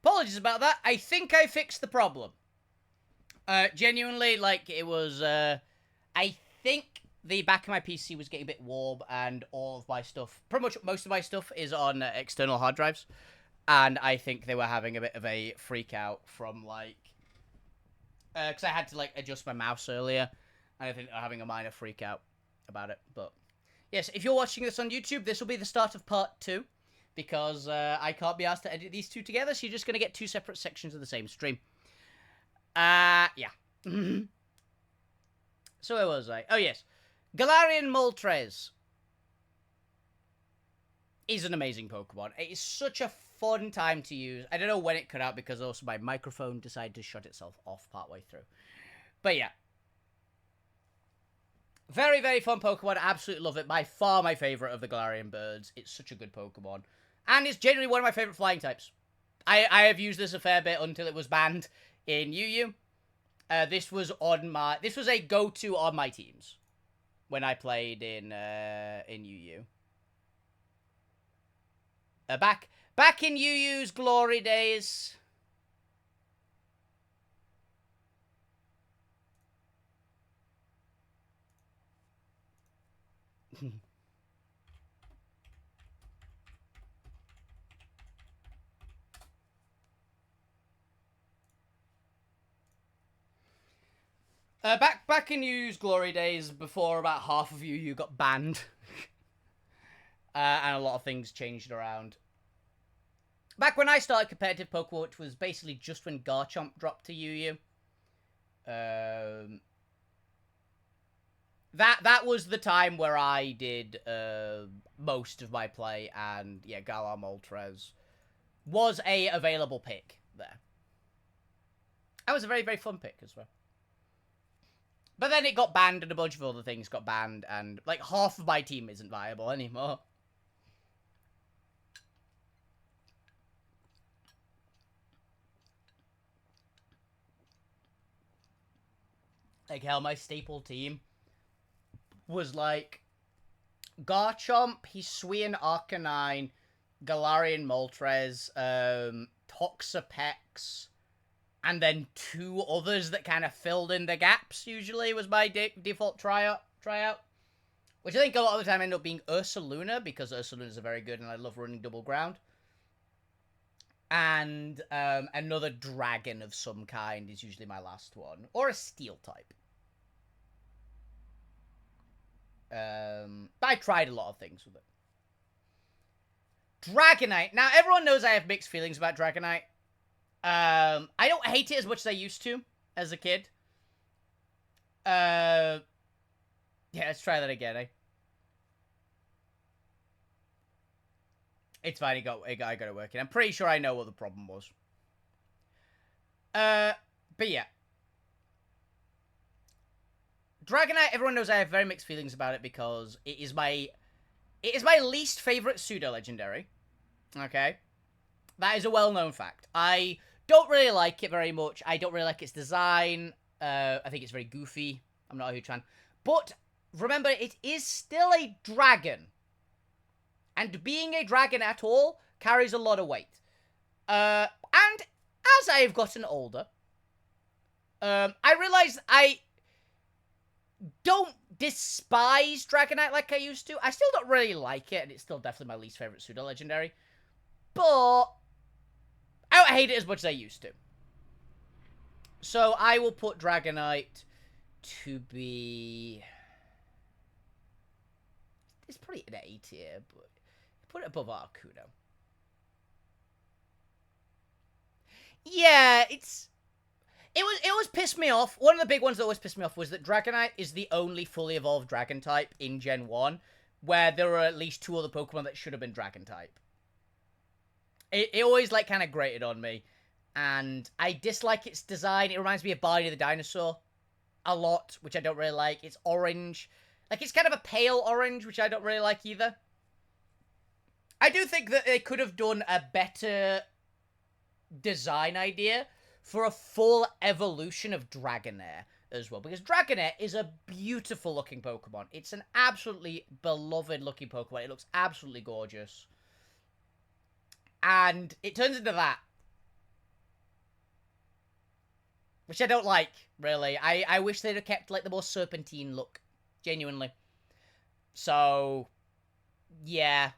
apologies about that. I think I fixed the problem. Genuinely, like, it was, I think the back of my PC was getting a bit warm, and all of my stuff, pretty much most of my stuff, is on external hard drives. And I think they were having a bit of a freak out from, like, because I had to, like, adjust my mouse earlier, and I think they're having a minor freak out about it. But yes, if you're watching this on YouTube, this will be the start of part 2, because I can't be asked to edit these two together, so you're just going to get 2 separate sections of the same stream. Yeah. So where was I? Oh, yes. Galarian Moltres is an amazing Pokemon. It is such a fun time to use. I don't know when it cut out, because also my microphone decided to shut itself off partway through. But yeah. Very, very fun Pokemon. I absolutely love it. By far my favorite of the Galarian birds. It's such a good Pokemon. And it's generally one of my favorite flying types. I have used this a fair bit until it was banned in UU. This was a go-to on my teams when I played in UU. Back in UU's glory days. Back in UU's glory days, before about half of UU got banned, and a lot of things changed around. Back when I started competitive Pokemon, which was basically just when Garchomp dropped to UU. That was the time where I did most of my play, and yeah, Galar Moltres was a available pick there. That was a very, very fun pick as well. But then it got banned, and a bunch of other things got banned, and like half of my team isn't viable anymore. Like, hell, my staple team was like Garchomp, Hisuian Arcanine, Galarian Moltres, Toxapex, and then 2 others that kind of filled in the gaps, usually, was my default tryout. Which I think a lot of the time ended up being Ursaluna, because Ursaluna's are very good and I love running double ground. And another dragon of some kind is usually my last one. Or a steel type. But I tried a lot of things with it. Dragonite. Now, everyone knows I have mixed feelings about Dragonite. I don't hate it as much as I used to as a kid. Yeah, let's try that again, eh? It's fine, I got it working. I'm pretty sure I know what the problem was. But yeah. Dragonite, everyone knows I have very mixed feelings about it, because it is my least favorite pseudo-legendary. Okay? That is a well-known fact. I don't really like it very much. I don't really like its design. I think it's very goofy. I'm not a huge fan. But remember, it is still a dragon. And being a dragon at all carries a lot of weight. And as I have gotten older, I realize I don't despise Dragonite like I used to. I still don't really like it, and it's still definitely my least favorite pseudo-legendary. But I don't hate it as much as I used to. So I will put Dragonite to be... It's probably an A tier, but put it above Arcuno. Yeah, It was pissed me off. One of the big ones that always pissed me off was that Dragonite is the only fully evolved Dragon type in Gen 1, where there are at least 2 other Pokemon that should have been Dragon type. It always, like, kind of grated on me, and I dislike its design. It reminds me of Barney the Dinosaur a lot, which I don't really like. It's orange. Like, it's kind of a pale orange, which I don't really like either. I do think that they could have done a better design idea for a full evolution of Dragonair as well, because Dragonair is a beautiful looking Pokemon. It's an absolutely beloved looking Pokemon. It looks absolutely gorgeous. And it turns into that. which I don't like, really. I wish they'd have kept, like, the more serpentine look, genuinely. So, yeah.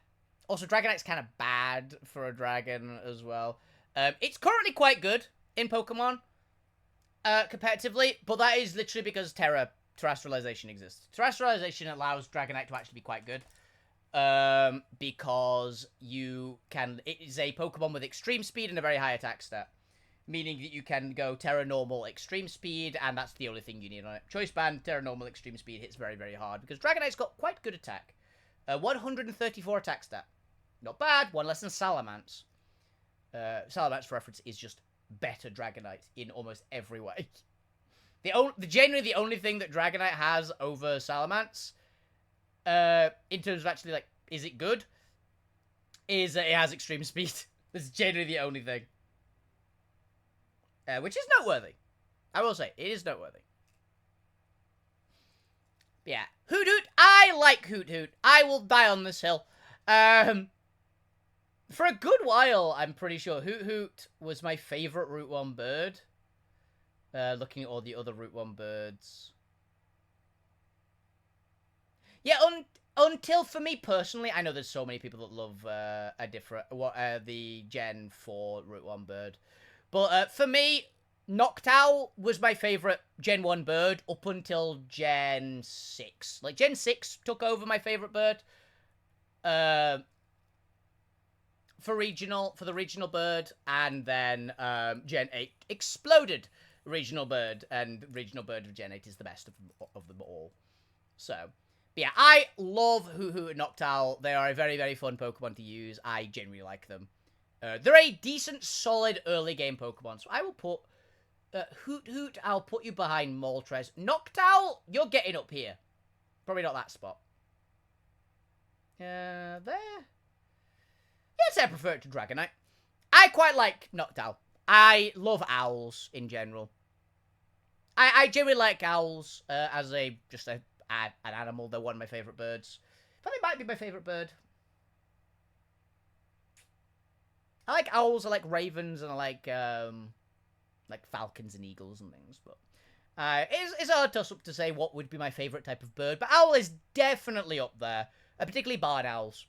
Also, Dragonite's kind of bad for a dragon as well. It's currently quite good in Pokemon, competitively, but that is literally because Terrestrialization exists. Terrestrialization allows Dragonite to actually be quite good. Because it is a Pokemon with extreme speed and a very high attack stat. Meaning that you can go Terra Normal Extreme Speed, and that's the only thing you need on it. Choice Band, Terra Normal Extreme Speed hits very, very hard, because Dragonite's got quite good attack. 134 attack stat. Not bad, one less than Salamence. Salamence, for reference, is just better Dragonite in almost every way. Genuinely, the only thing that Dragonite has over Salamence, in terms of actually, like, is it good, is that it has extreme speed. That's genuinely the only thing. Which is noteworthy. I will say, it is noteworthy. But yeah, Hoot Hoot, I like Hoot Hoot. I will die on this hill. For a good while, I'm pretty sure Hoot Hoot was my favourite Route 1 bird. Looking at all the other Route 1 birds. Yeah, until, for me personally, I know there's so many people that love the Gen 4 Route 1 bird. But for me, Noctowl was my favourite Gen 1 bird up until Gen 6. Like, Gen 6 took over my favourite bird. For the regional bird, and then Gen 8 exploded regional bird, and regional bird of Gen 8 is the best of them all. So, yeah, I love Hoot Hoot and Noctowl. They are a very, very fun Pokemon to use. I genuinely like them. They're a decent, solid early game Pokemon, so I will put Hoot Hoot, I'll put you behind Moltres. Noctowl, you're getting up here. Probably not that spot. There. Yes, I prefer it to Dragonite. I quite like Noctowl. I love owls in general. I generally like owls as an animal. They're one of my favourite birds. But they might be my favourite bird. I like owls, I like ravens, and I like falcons and eagles and things, but it's a hard toss-up to say what would be my favourite type of bird, but owl is definitely up there, particularly barn owls.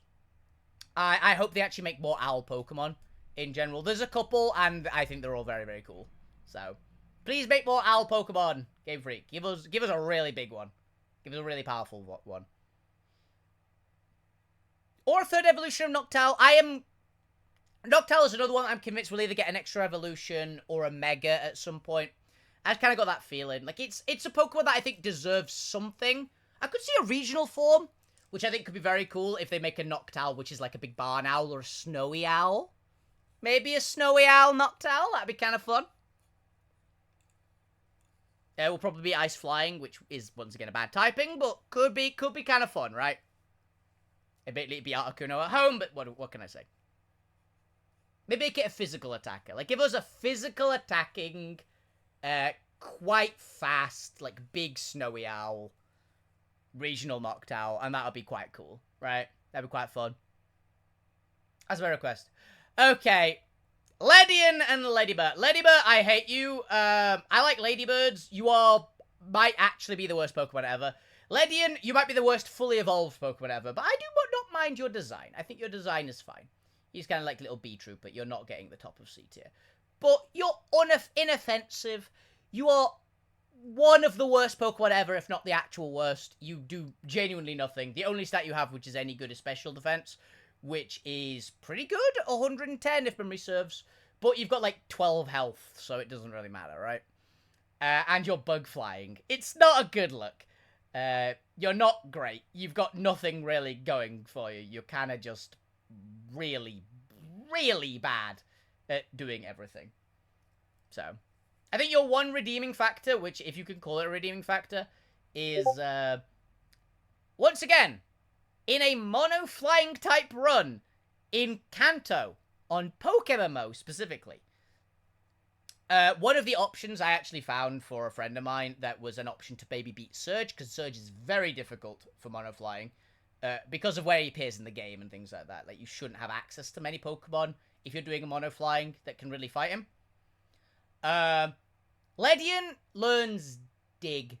I hope they actually make more owl Pokemon in general. There's a couple, and I think they're all very, very cool. So, please make more owl Pokemon, Game Freak. Give us a really big one. Give us a really powerful one. Or a third evolution of Noctowl. Noctowl is another one I'm convinced will either get an extra evolution or a mega at some point. I've kind of got that feeling. Like, it's a Pokemon that I think deserves something. I could see a regional form, which I think could be very cool if they make a Noctowl, which is like a big barn owl or a snowy owl. Maybe a snowy owl Noctowl. That'd be kind of fun. It will probably be ice flying, which is, once again, a bad typing, but could be kind of fun, right? Admittedly, it'd be Articuno at home, but what can I say? Maybe make it a physical attacker. Like, give us a physical attacking, quite fast, like, big snowy owl, regional Noctowl, and that would be quite cool, right? That'd be quite fun. That's my request. Okay. Ledian and Ladybird. Ladybird, I hate you. I like ladybirds. You might actually be the worst Pokemon ever. Ledian, you might be the worst fully evolved Pokemon ever, but I do not mind your design. I think your design is fine. He's kind of like a little B-troop, but you're not getting the top of C tier. But you're inoffensive. You are one of the worst Pokemon ever, if not the actual worst. You do genuinely nothing. The only stat you have which is any good is special defense, which is pretty good, 110 if memory serves. But you've got like 12 health, so it doesn't really matter, right? And you're bug flying. It's not a good look. You're not great. You've got nothing really going for you. You're kind of just really, really bad at doing everything. So, I think your one redeeming factor, which, if you can call it a redeeming factor, is, once again, in a mono-flying type run, in Kanto, on PokeMMO specifically. One of the options I actually found for a friend of mine that was an option to maybe beat Surge, because Surge is very difficult for mono-flying. Because of where he appears in the game and things like that. Like, you shouldn't have access to many Pokemon if you're doing a mono-flying that can really fight him. Ledian learns dig.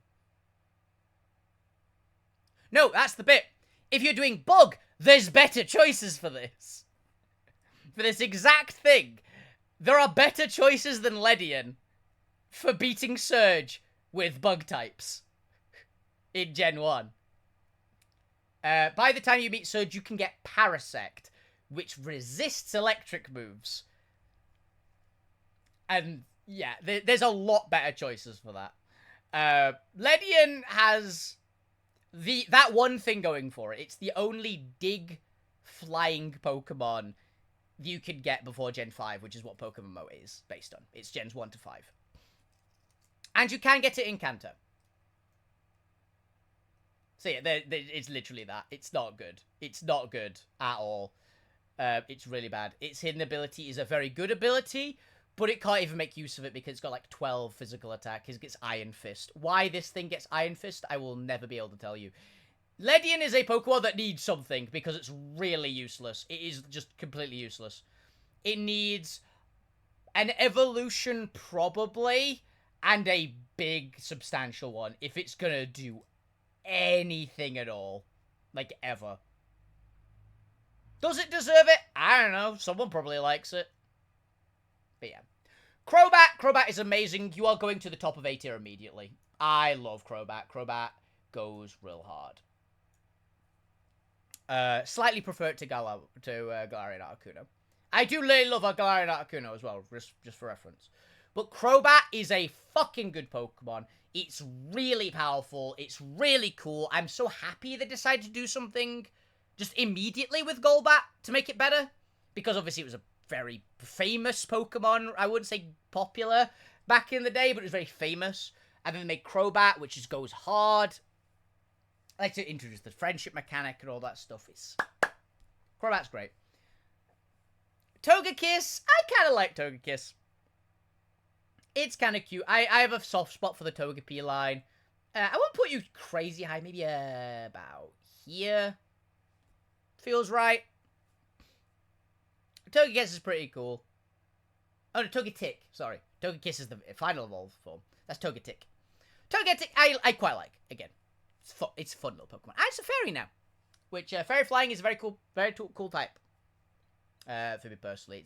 No, that's the bit. If you're doing bug, there's better choices for this. For this exact thing. There are better choices than Ledian for beating Surge with bug types in Gen 1. By the time you meet Surge, you can get Parasect, which resists electric moves. And, yeah, there's a lot better choices for that. Ledian has that one thing going for it. It's the only dig flying Pokemon you can get before Gen 5, which is what Pokemon Mo is based on. It's Gens 1 to 5. And you can get it in Kanto. So yeah, it's literally that. It's not good. It's not good at all. It's really bad. Its hidden ability is a very good ability, but it can't even make use of it because it's got like 12 physical attack. It gets Iron Fist. Why this thing gets Iron Fist, I will never be able to tell you. Ledian is a Pokemon that needs something because it's really useless. It is just completely useless. It needs an evolution probably, and a big substantial one if it's gonna do anything at all. Like, ever. Does it deserve it? I don't know. Someone probably likes it. But yeah. Crobat. Crobat is amazing. You are going to the top of A tier immediately. I love Crobat. Crobat goes real hard. Slightly prefer it to Galarian Articuno. I do really love Galarian Articuno as well, just for reference. But Crobat is a fucking good Pokemon. It's really powerful. It's really cool. I'm so happy they decided to do something just immediately with Golbat to make it better. Because obviously it was a very famous Pokemon. I wouldn't say popular back in the day, but it was very famous. And then they made Crobat, which just goes hard. I like to introduce the friendship mechanic and all that stuff. Crobat's great. Togekiss. I kind of like Togekiss. It's kind of cute. I have a soft spot for the Togepi line. I won't put you crazy high. Maybe about here. Feels right. Togekiss is pretty cool. Oh, no, Togetic. Sorry. Togekiss is the final evolved form. That's Togetic. Togetic, I quite like. Again, it's a fun little Pokemon. And it's a fairy now. Which, fairy flying is a very cool type. For me personally.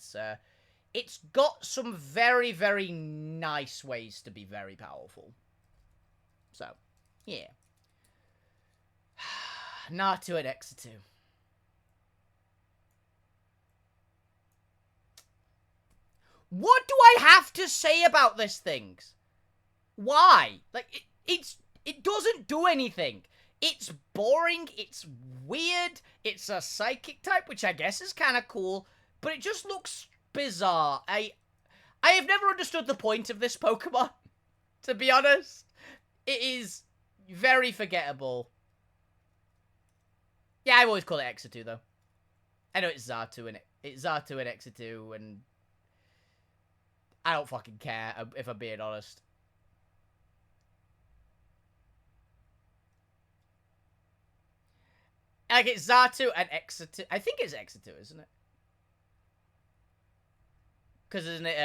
It's got some very, very nice ways to be very powerful. So, yeah. Natu and Exetu. What do I have to say about this thing? Why? Like, it doesn't do anything. It's boring, it's weird, it's a psychic type, which I guess is kind of cool, but it just looks bizarre. I have never understood the point of this Pokemon, to be honest. It is very forgettable. Yeah, I always call it Exetu, though. I know it's Xatu, and it's Xatu and Exetu, and I don't fucking care, if I'm being honest. Like, it's Xatu and Exetu. I think it's Exetu, isn't it? Because isn't it,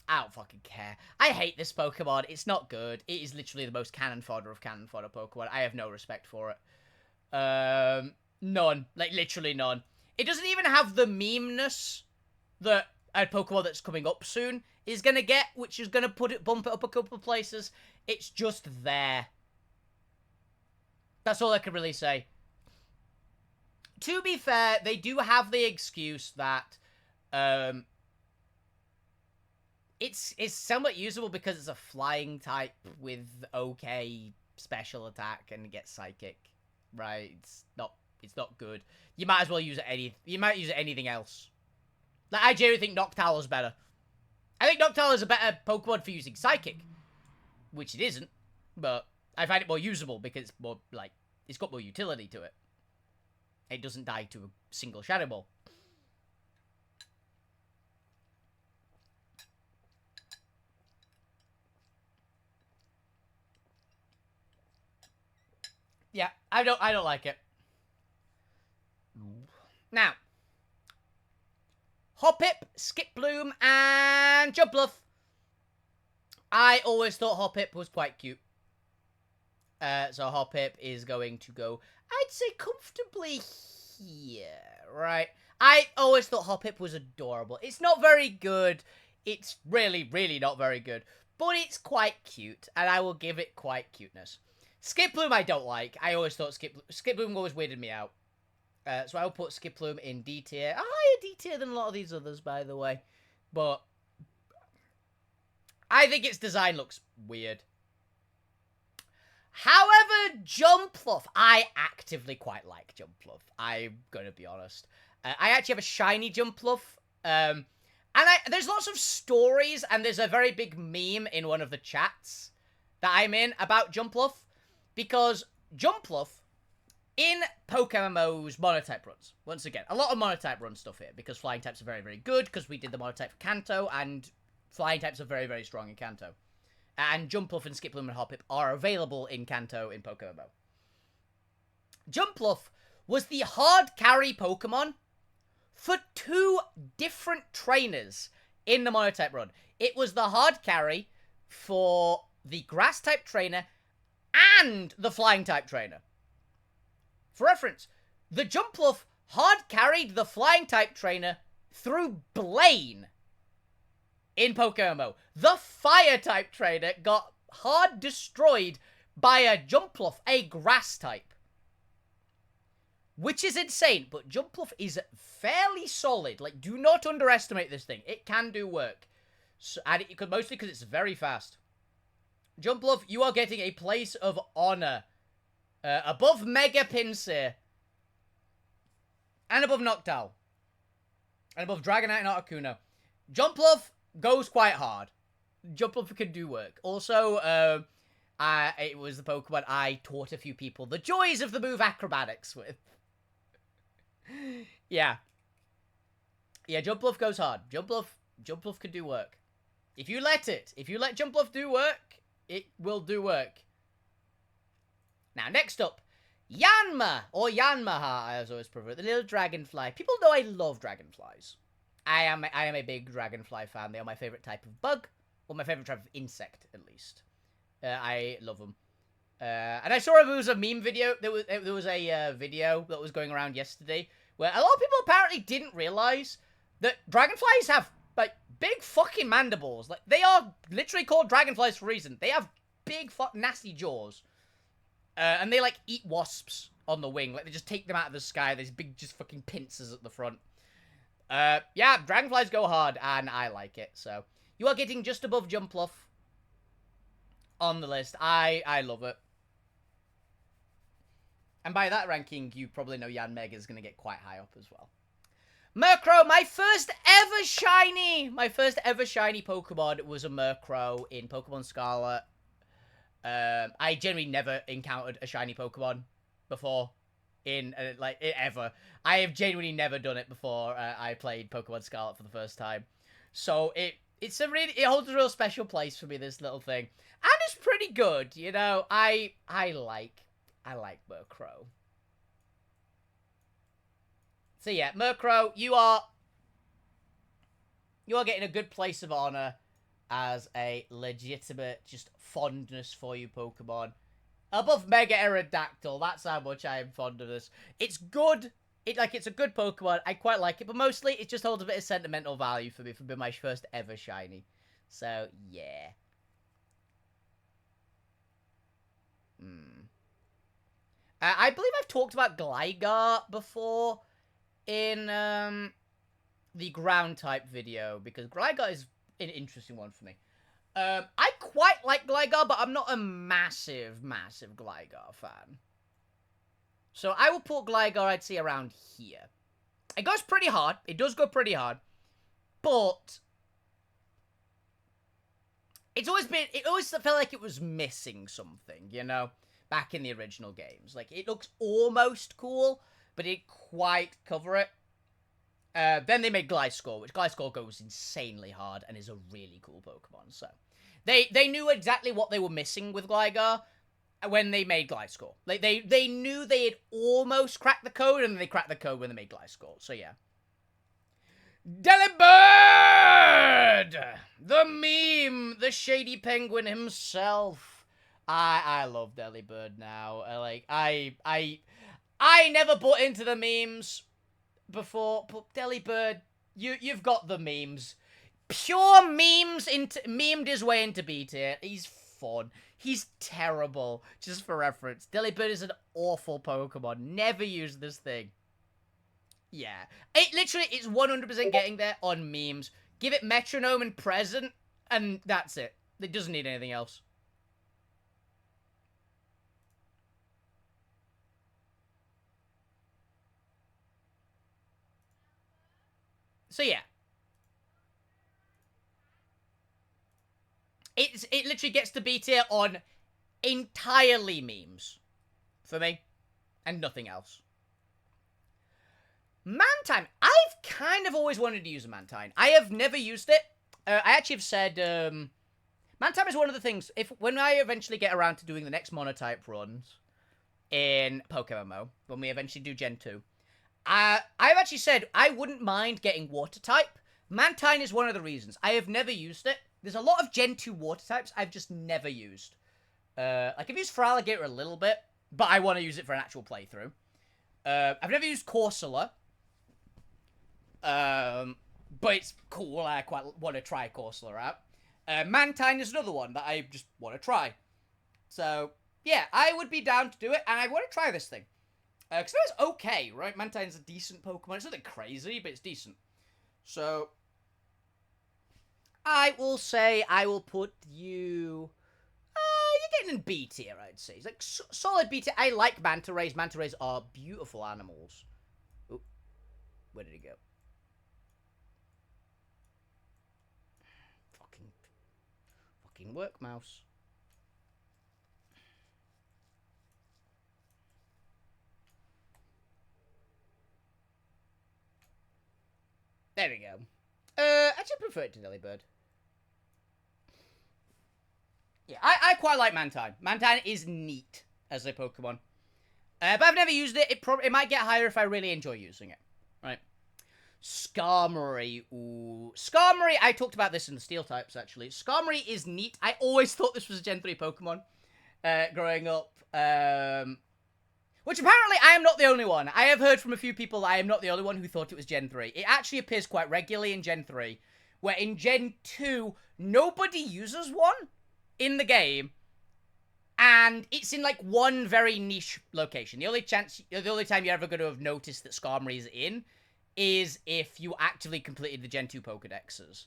I don't fucking care. I hate this Pokemon. It's not good. It is literally the most cannon fodder of cannon fodder Pokemon. I have no respect for it. None. Like, literally none. It doesn't even have the meme-ness that a Pokemon that's coming up soon is gonna get, which is gonna bump it up a couple of places. It's just there. That's all I can really say. To be fair, they do have the excuse that it's somewhat usable because it's a flying type with okay special attack and it gets psychic, right? It's not good. You might as well use it anything else. Like, I genuinely think Noctowl's better. I think Noctowl is a better Pokemon for using psychic, which it isn't, but I find it more usable because it's more, like, it's got more utility to it. It doesn't die to a single Shadow Ball. Yeah, I don't like it. Now, Hoppip, Skiploom, and Jumpluff. I always thought Hoppip was quite cute. So Hoppip is going to go, I'd say, comfortably here, right? I always thought Hoppip was adorable. It's not very good. It's really, really not very good. But it's quite cute, and I will give it quite cuteness. Skiploom I don't like. I always thought Skiploom always weirded me out. So I'll put Skiploom in D tier. A higher D tier than a lot of these others, by the way. But I think its design looks weird. However, Jumpluff, I actively quite like Jumpluff. I'm gonna be honest. I actually have a shiny Jumpluff. And there's lots of stories, and there's a very big meme in one of the chats that I'm in about Jumpluff. Because Jumpluff, in PokeMMO's Monotype runs, once again, a lot of Monotype run stuff here, because Flying types are very, very good, because we did the Monotype for Kanto, and Flying types are very, very strong in Kanto. And Jumpluff and Skiploom and Hoppip are available in Kanto in PokeMMO. Jumpluff was the hard carry Pokemon for 2 different trainers in the Monotype run. It was the hard carry for the Grass-type trainer and the Flying-type trainer. For reference, the Jumpluff hard carried the Flying-type trainer through Blaine in PokeMMO. The Fire-type trainer got hard destroyed by a Jumpluff, a Grass-type. Which is insane, but Jumpluff is fairly solid. Like, do not underestimate this thing. It can do work. So, and mostly because it's very fast. Jumpluff, you are getting a place of honor. Above Mega Pinsir. And above Noctowl. And above Dragonite and Articuno. Jumpluff goes quite hard. Jumpluff can do work. Also, it was the Pokemon I taught a few people the joys of the move Acrobatics with. Yeah. Yeah, Jumpluff goes hard. Jumpluff can do work. If you let Jumpluff do work, it will do work. Now, next up, Yanma, or Yanmaha, as I always prefer, the little dragonfly. People know I love dragonflies. I am a big dragonfly fan. They are my favorite type of bug, or my favorite type of insect, at least. I love them. And I saw there was a meme video. There was a video that was going around yesterday where a lot of people apparently didn't realize that dragonflies have like big fucking mandibles. Like they are literally called dragonflies for a reason. They have big nasty jaws, and they like eat wasps on the wing. Like they just take them out of the sky. There's big just fucking pincers at the front. Yeah, dragonflies go hard, and I like it. So you are getting just above Jumpluff on the list. I love it. And by that ranking, you probably know Yanmega is going to get quite high up as well. Murkrow, my first ever shiny Pokemon was a Murkrow in Pokemon Scarlet. I generally never encountered a shiny Pokemon before in, ever. I have genuinely never done it before I played Pokemon Scarlet for the first time. So it holds a real special place for me, this little thing. And it's pretty good, you know. I like Murkrow. So yeah, Murkrow, you are getting a good place of honor as a legitimate just fondness for you Pokemon. Above Mega Aerodactyl, that's how much I am fond of this. It's good. It's a good Pokemon. I quite like it, but mostly it just holds a bit of sentimental value for me for being my first ever shiny. So yeah. I believe I've talked about Gligar before in the ground type video, because Gligar is an interesting one for me. I quite like Gligar, but I'm not a massive Gligar fan. So I will put Gligar, I'd say, around here. It goes pretty hard. It does go pretty hard. But it always felt like it was missing something, you know? Back in the original games. Like, it looks almost cool, but it didn't quite cover it. Then they made Gliscor, which Gliscor goes insanely hard and is a really cool Pokemon. So, they knew exactly what they were missing with Gligar when they made Gliscor. Like, they knew they had almost cracked the code, and they cracked the code when they made Gliscor. So, yeah. Delibird! The meme, the shady penguin himself. I love Delibird now. I never bought into the memes before, but Delibird, you've got the memes. Pure memed his way into B tier. He's fun. He's terrible. Just for reference, Delibird is an awful Pokemon. Never use this thing. Yeah. It's 100% getting there on memes. Give it Metronome and Present, and that's it. It doesn't need anything else. So yeah. It literally gets to B tier on entirely memes. For me. And nothing else. Mantine. I've kind of always wanted to use a Mantine. I have never used it. I actually have said, Mantine is one of the things, when I eventually get around to doing the next monotype runs in PokeMMO, when we eventually do Gen 2, I've actually said I wouldn't mind getting water type. Mantine is one of the reasons. I have never used it. There's a lot of Gen 2 water types I've just never used. I've used Feraligatr a little bit, but I want to use it for an actual playthrough. I've never used Corsola. But it's cool. I quite want to try Corsola out. Mantine is another one that I just want to try. So, yeah, I would be down to do it, and I want to try this thing. Because it was okay, right? Mantine's a decent Pokemon. It's nothing crazy, but it's decent. So, I will say I will put you... you're getting in B tier, I'd say. It's like solid B tier. I like Manta Rays. Manta Rays are beautiful animals. Ooh, where did he go? Fucking work, mouse. There we go. Actually prefer it to Delibird. Yeah, I quite like Mantine. Mantine is neat as a Pokemon. But I've never used it. It might get higher if I really enjoy using it. Right. Skarmory. Ooh. Skarmory, I talked about this in the Steel types, actually. Skarmory is neat. I always thought this was a Gen 3 Pokemon growing up. Which apparently I am not the only one. I have heard from a few people that I am not the only one who thought it was Gen 3. It actually appears quite regularly in Gen 3, where in Gen 2, nobody uses one in the game, and it's in, like, one very niche location. The only time you're ever going to have noticed that Skarmory is in is if you actively completed the Gen 2 Pokedexes.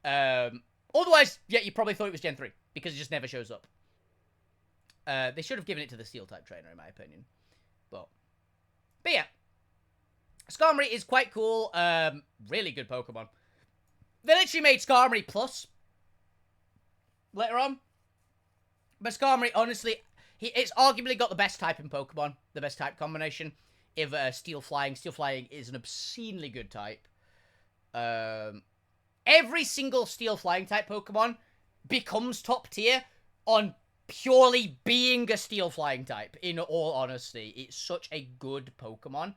Otherwise, yeah, you probably thought it was Gen 3, because it just never shows up. They should have given it to the Steel-type trainer, in my opinion. But yeah. Skarmory is quite cool. Really good Pokemon. They literally made Skarmory Plus later on. But Skarmory, honestly, it's arguably got the best type in Pokemon. The best type combination. If Steel Flying. Steel Flying is an obscenely good type. Every single Steel Flying type Pokemon becomes top tier on purely being a Steel Flying type, in all honesty. It's such a good Pokemon.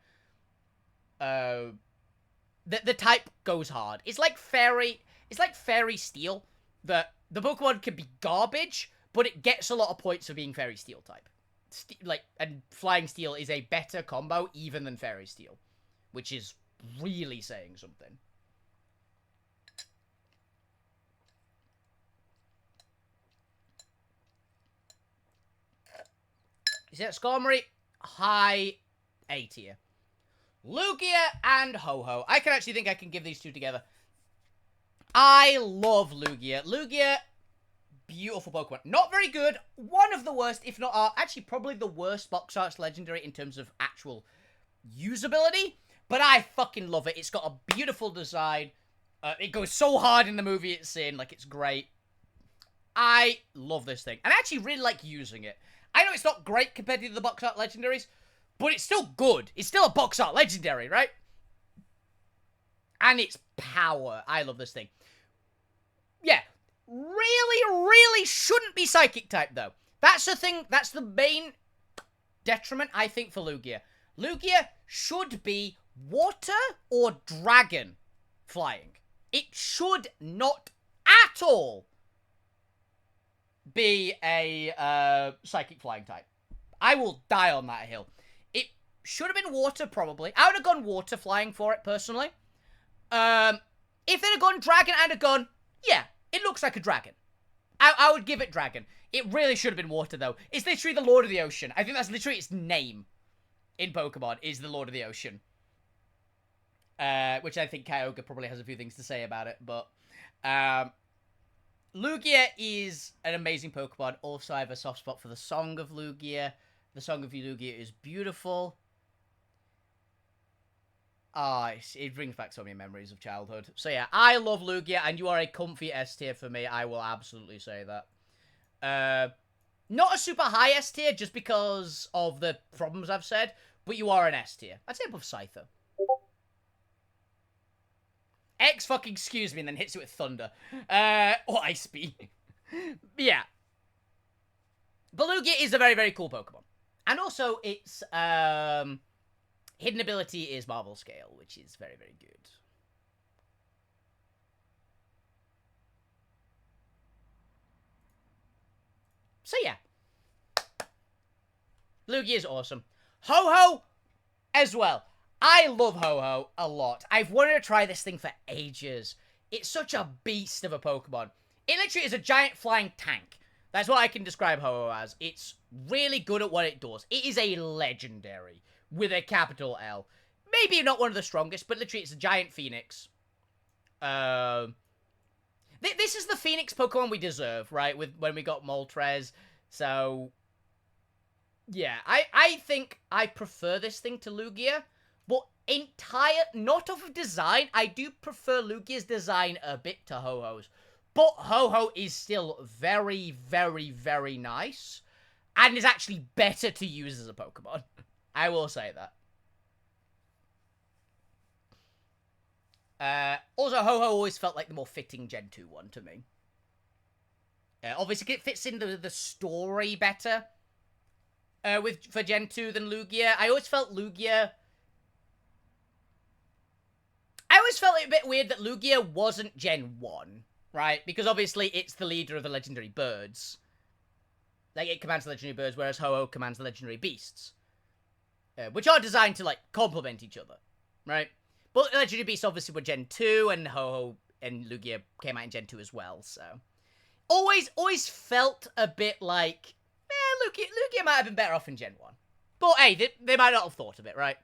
The type goes hard. It's like Fairy Steel. The Pokemon can be garbage, but it gets a lot of points for being Fairy Steel type. And Flying Steel is a better combo even than Fairy Steel, which is really saying something. You see that? Skarmory, high A tier. Lugia and Ho-Ho. I can actually think I can give these two together. I love Lugia. Lugia, beautiful Pokemon. Not very good. One of the worst, if not actually probably the worst box arts legendary in terms of actual usability. But I fucking love it. It's got a beautiful design. It goes so hard in the movie it's in. Like, it's great. I love this thing. And I actually really like using it. I know it's not great compared to the box art legendaries, but it's still good. It's still a box art legendary, right? And its power. I love this thing. Yeah. Really shouldn't be Psychic type, though. That's the thing. That's the main detriment, I think, for Lugia. Lugia should be Water or Dragon flying. It should not at all be a psychic flying type. I will die on that hill. It should have been water, probably. I would have gone water flying for it, personally. If they'd have gone dragon and a gun, yeah, it looks like a dragon. I would give it dragon. It really should have been water, though. It's literally the Lord of the Ocean. I think that's literally its name in Pokemon, is the Lord of the Ocean. Which I think Kyogre probably has a few things to say about it, but... Lugia is an amazing Pokemon. Also, I have a soft spot for the Song of Lugia. The Song of Lugia is beautiful. It brings back so many memories of childhood. So yeah, I love Lugia, and you are a comfy S tier for me. I will absolutely say that. Not a super high S tier, just because of the problems I've said, but you are an S tier. I'd say above Scyther. X fucking excuse me, and then hits it with thunder. Or Ice Speed. Yeah. Lugia is a very, very cool Pokemon. And also, its hidden ability is Marvel Scale, which is very, very good. So yeah. Lugia is awesome. Ho-Ho as well. I love Ho-Ho a lot. I've wanted to try this thing for ages. It's such a beast of a Pokemon. It literally is a giant flying tank. That's what I can describe Ho-Ho as. It's really good at what it does. It is a legendary with a capital L. Maybe not one of the strongest, but literally it's a giant phoenix. This is the phoenix Pokemon we deserve, right? When we got Moltres. So, yeah. I think I prefer this thing to Lugia. But not off of design, I do prefer Lugia's design a bit to Ho-Ho's. But Ho-Ho is still very, very, very nice. And is actually better to use as a Pokemon. I will say that. Also, Ho-Ho always felt like the more fitting Gen 2 one to me. Obviously, it fits into the story better for Gen 2 than Lugia. I always felt Lugia... I always felt it a bit weird that Lugia wasn't Gen 1, right? Because obviously it's the leader of the legendary birds. Like, it commands the legendary birds, whereas Ho-Oh commands the legendary beasts. Which are designed to, like, complement each other, right? But the legendary beasts obviously were Gen 2, and Ho-Oh and Lugia came out in Gen 2 as well, so... Always felt a bit like, Lugia might have been better off in Gen 1. But, hey, they might not have thought of it, right?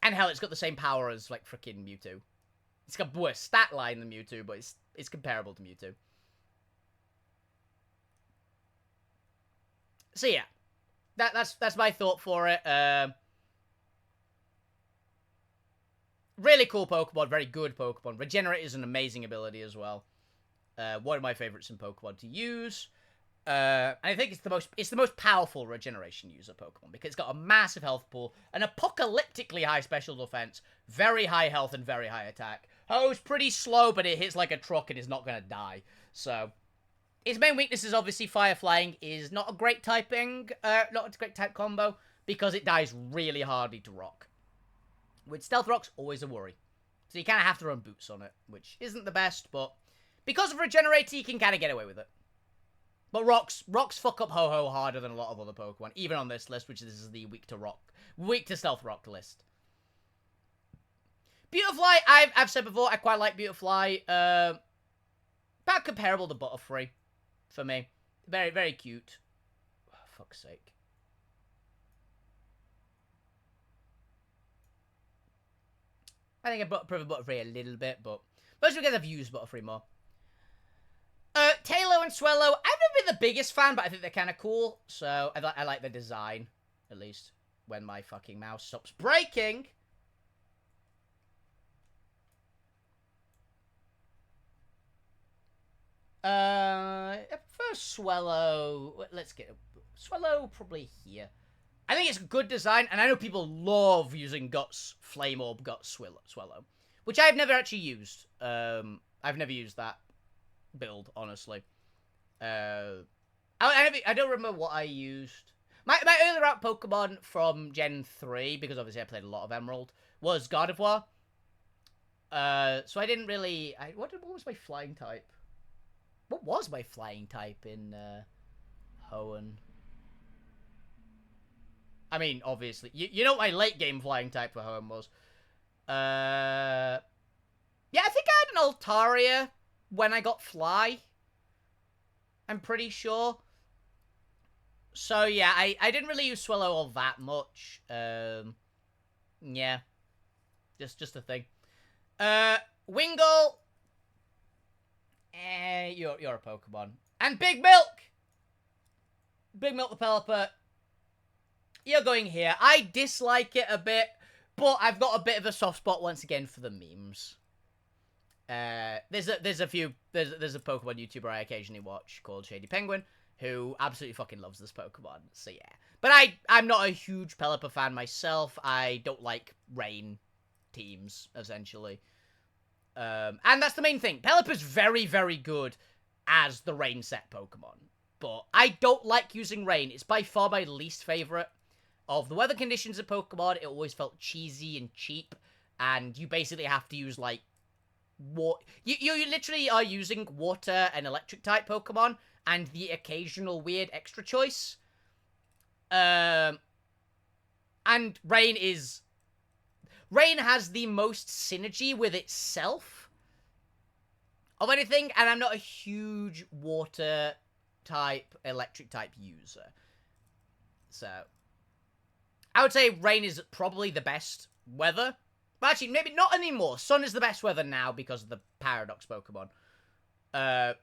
And hell, it's got the same power as, like, frickin' Mewtwo. It's got worse stat line than Mewtwo, but it's comparable to Mewtwo. So, yeah. That's my thought for it. Really cool Pokemon, very good Pokemon. Regenerate is an amazing ability as well. One of my favorites in Pokemon to use. I think it's the most powerful regeneration user Pokemon because it's got a massive health pool, an apocalyptically high special defense, very high health, and very high attack. It's pretty slow, but it hits like a truck and is not going to die. So, its main weakness is obviously Fire Flying is not a great typing, not a great type combo, because it dies really hardly to Rock. With Stealth Rock's always a worry. So you kind of have to run Boots on it, which isn't the best, but because of Regenerate, you can kind of get away with it. But rocks fuck up Ho-Ho harder than a lot of other Pokemon, even on this list, which is the weak to Stealth Rock list. Beautifly, I've said before, I quite like Beautifly. About comparable to Butterfree, for me. Very, very cute. Oh, fuck's sake. I think I prefer Butterfree a little bit, but most because I've used Butterfree more. Taillow and Swellow, I've never been the biggest fan, but I think they're kind of cool. So, I like the design, at least, when my fucking mouse stops breaking. First Swellow, let's get Swellow probably here. I think it's good design, and I know people love using Guts, Flame Orb, Guts, Swellow, which I've never actually used. I've never used that build, honestly. I don't remember what I used. My earlier out Pokemon from Gen 3, because obviously I played a lot of Emerald, was Gardevoir. So I didn't really... What was my flying type? What was my flying type in Hoenn? I mean, obviously. You know what my late game flying type for Hoenn was? Yeah, I think I had an Altaria when I got Fly. I'm pretty sure. So, yeah, I didn't really use Swallow all that much. Yeah. Just a thing. Wingull. You're a Pokemon. And Big Milk! Big Milk the Pelipper. You're going here. I dislike it a bit, but I've got a bit of a soft spot once again for the memes. There's a Pokemon YouTuber I occasionally watch called Shady Penguin who absolutely fucking loves this Pokemon. So yeah, but I'm not a huge Pelipper fan myself. I don't like rain teams essentially, and that's the main thing. Pelipper's very very good as the rain set Pokemon, but I don't like using rain. It's by far my least favorite of the weather conditions of Pokemon. It always felt cheesy and cheap, and you basically have to use like you literally are using water and electric type Pokemon and the occasional weird extra choice. And Rain has the most synergy with itself of anything, and I'm not a huge water type, electric type user. So I would say Rain is probably the best weather. But actually, maybe not anymore. Sun is the best weather now because of the Paradox Pokemon. But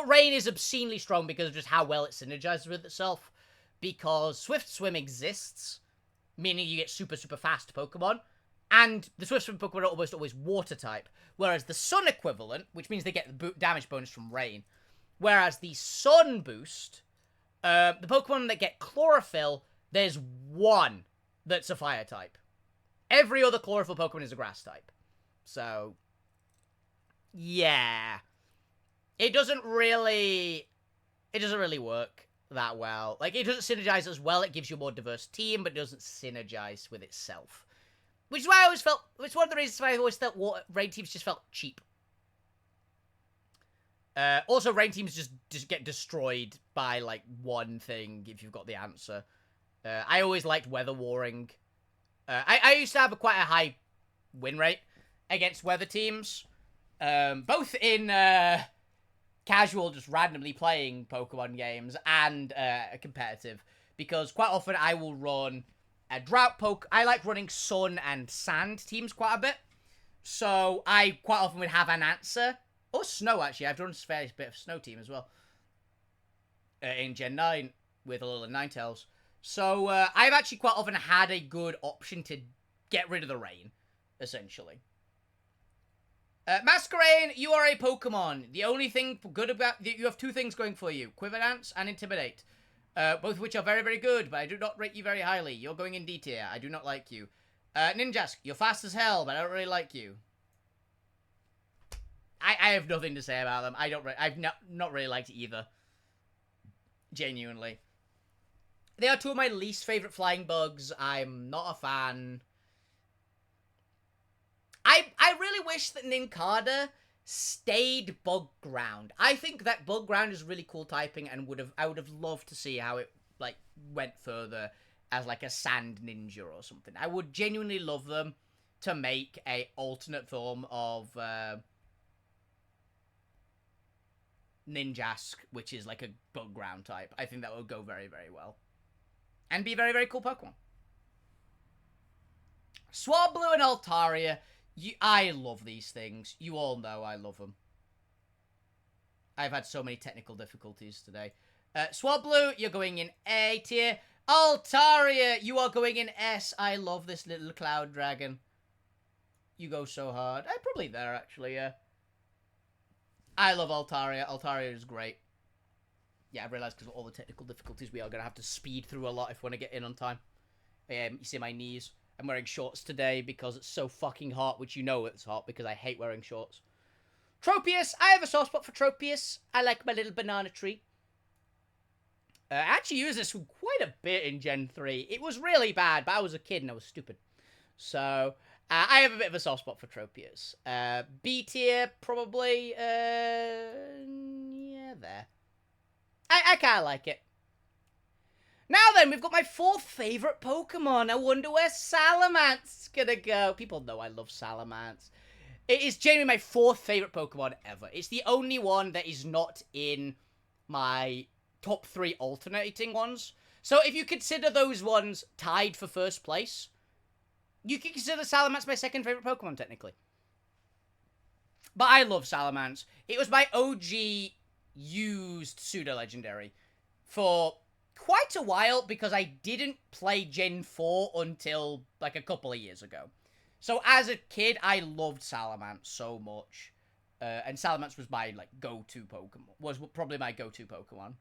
Rain is obscenely strong because of just how well it synergizes with itself. Because Swift Swim exists, meaning you get super, super fast Pokemon. And the Swift Swim Pokemon are almost always water type. Whereas the Sun equivalent, which means they get the damage bonus from Rain. Whereas the Sun boost, the Pokemon that get Chlorophyll, there's one that's a fire type. Every other Chlorophyll Pokemon is a grass type. So, yeah. It doesn't really work that well. Like, it doesn't synergize as well. It gives you a more diverse team, but it doesn't synergize with itself. Which is why I always felt, it's one of the reasons why I always felt rain teams just felt cheap. Also, rain teams just get destroyed by, like, one thing if you've got the answer. I always liked Weather Warring. I used to have quite a high win rate against weather teams. Both in casual, just randomly playing Pokemon games and competitive. Because quite often I will run a drought I like running sun and sand teams quite a bit. So I quite often would have an answer. Or snow, actually. I've run a fair bit of snow team as well. In Gen 9 with Alolan Ninetales. So, I've actually quite often had a good option to get rid of the rain, essentially. Masquerain, you are a Pokemon. The only thing good about... You have two things going for you. Quiver Dance and Intimidate. Both of which are very, very good, but I do not rate you very highly. You're going in D tier. I do not like you. Ninjask, you're fast as hell, but I don't really like you. I have nothing to say about them. I've not really liked either. Genuinely. They are two of my least favorite flying bugs. I'm not a fan. I really wish that Nincada stayed bug ground. I think that bug ground is really cool typing, and I would have loved to see how it like went further as like a sand ninja or something. I would genuinely love them to make a alternate form of Ninjask, which is like a bug ground type. I think that would go very, very well. And be a very, very cool Pokemon. Swablu and Altaria. I love these things. You all know I love them. I've had so many technical difficulties today. Swablu, you're going in A tier. Altaria, you are going in S. I love this little cloud dragon. You go so hard. I'm probably there, actually, yeah. I love Altaria. Altaria is great. Yeah, I've realised because of all the technical difficulties, we are going to have to speed through a lot if we want to get in on time. You see my knees. I'm wearing shorts today because it's so fucking hot, which you know it's hot because I hate wearing shorts. Tropius. I have a soft spot for Tropius. I like my little banana tree. I actually used this quite a bit in Gen 3. It was really bad, but I was a kid and I was stupid. So, I have a bit of a soft spot for Tropius. B tier, probably. Yeah, there. I kind of like it. Now then, we've got my fourth favourite Pokemon. I wonder where Salamence gonna go. People know I love Salamence. It is genuinely my fourth favourite Pokemon ever. It's the only one that is not in my top 3 alternating ones. So if you consider those ones tied for first place, you can consider Salamence my second favourite Pokemon, technically. But I love Salamence. It was my OG used pseudo-legendary for quite a while because I didn't play Gen 4 until like a couple of years ago. So as a kid, I loved Salamence so much. And Salamence was my like go-to Pokemon. Was probably my go-to Pokemon.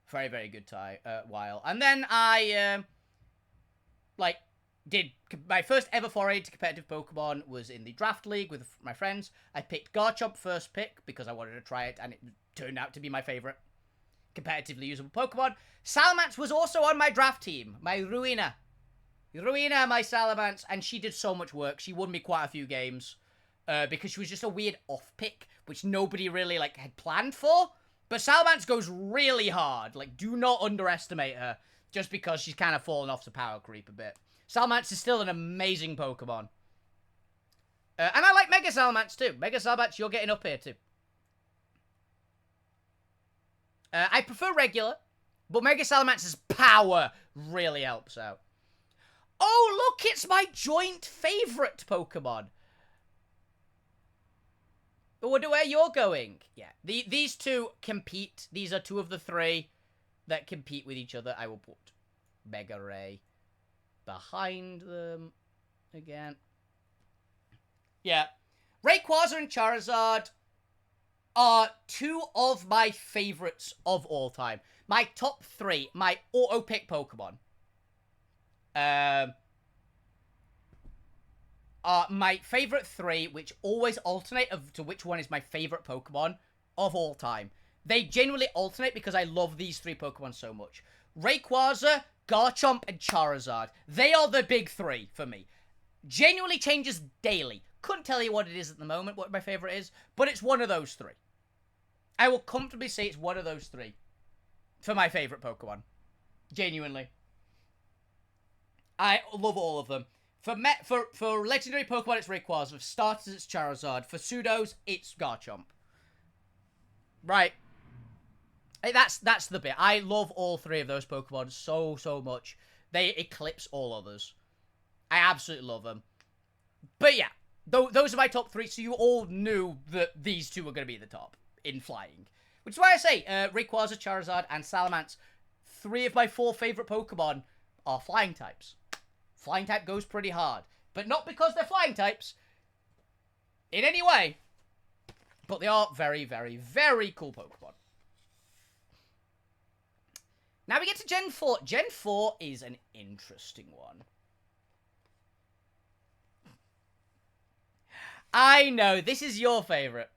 Very, very good while. And then I did my first ever foray to competitive Pokemon was in the draft league with my friends. I picked Garchomp first pick because I wanted to try it, and it turned out to be my favorite competitively usable Pokemon. Salamence was also on my draft team. My Ruina, my Salamence, and she did so much work. She won me quite a few games because she was just a weird off pick, which nobody really like had planned for. But Salamence goes really hard. Like, do not underestimate her just because she's kind of fallen off the power creep a bit. Salamence is still an amazing Pokemon. And I like Mega Salamence too. Mega Salamence, you're getting up here too. I prefer regular, but Mega Salamance's power really helps out. Oh, look, it's my joint favourite Pokemon. I wonder where you're going. Yeah, these two compete. These are 2 of the 3 that compete with each other. I will put Mega Ray behind them again. Yeah. Rayquaza and Charizard are 2 of my favorites of all time. My top 3, my auto-pick Pokemon. Are my favorite 3, which always alternate to which one is my favorite Pokemon of all time. They genuinely alternate because I love these 3 Pokemon so much. Rayquaza, Garchomp, and Charizard. They are the big 3 for me. Genuinely changes daily. Couldn't tell you what it is at the moment, what my favorite is, but it's one of those 3. I will comfortably say it's one of those 3 for my favorite Pokemon. Genuinely. I love all of them. For legendary Pokemon, it's Rayquaza. For starters, it's Charizard. For pseudos, it's Garchomp. Right. That's the bit. I love all 3 of those Pokemon so much. They eclipse all others. I absolutely love them. But yeah, those are my top 3, so you all knew that these 2 were going to be the top in flying. Which is why I say Rayquaza, Charizard, and Salamence, 3 of my 4 favorite Pokemon are flying types. Flying type goes pretty hard. But not because they're flying types in any way. But they are very, very, very cool Pokemon. Now we get to Gen 4. Gen 4 is an interesting one. I know, this is your favourite.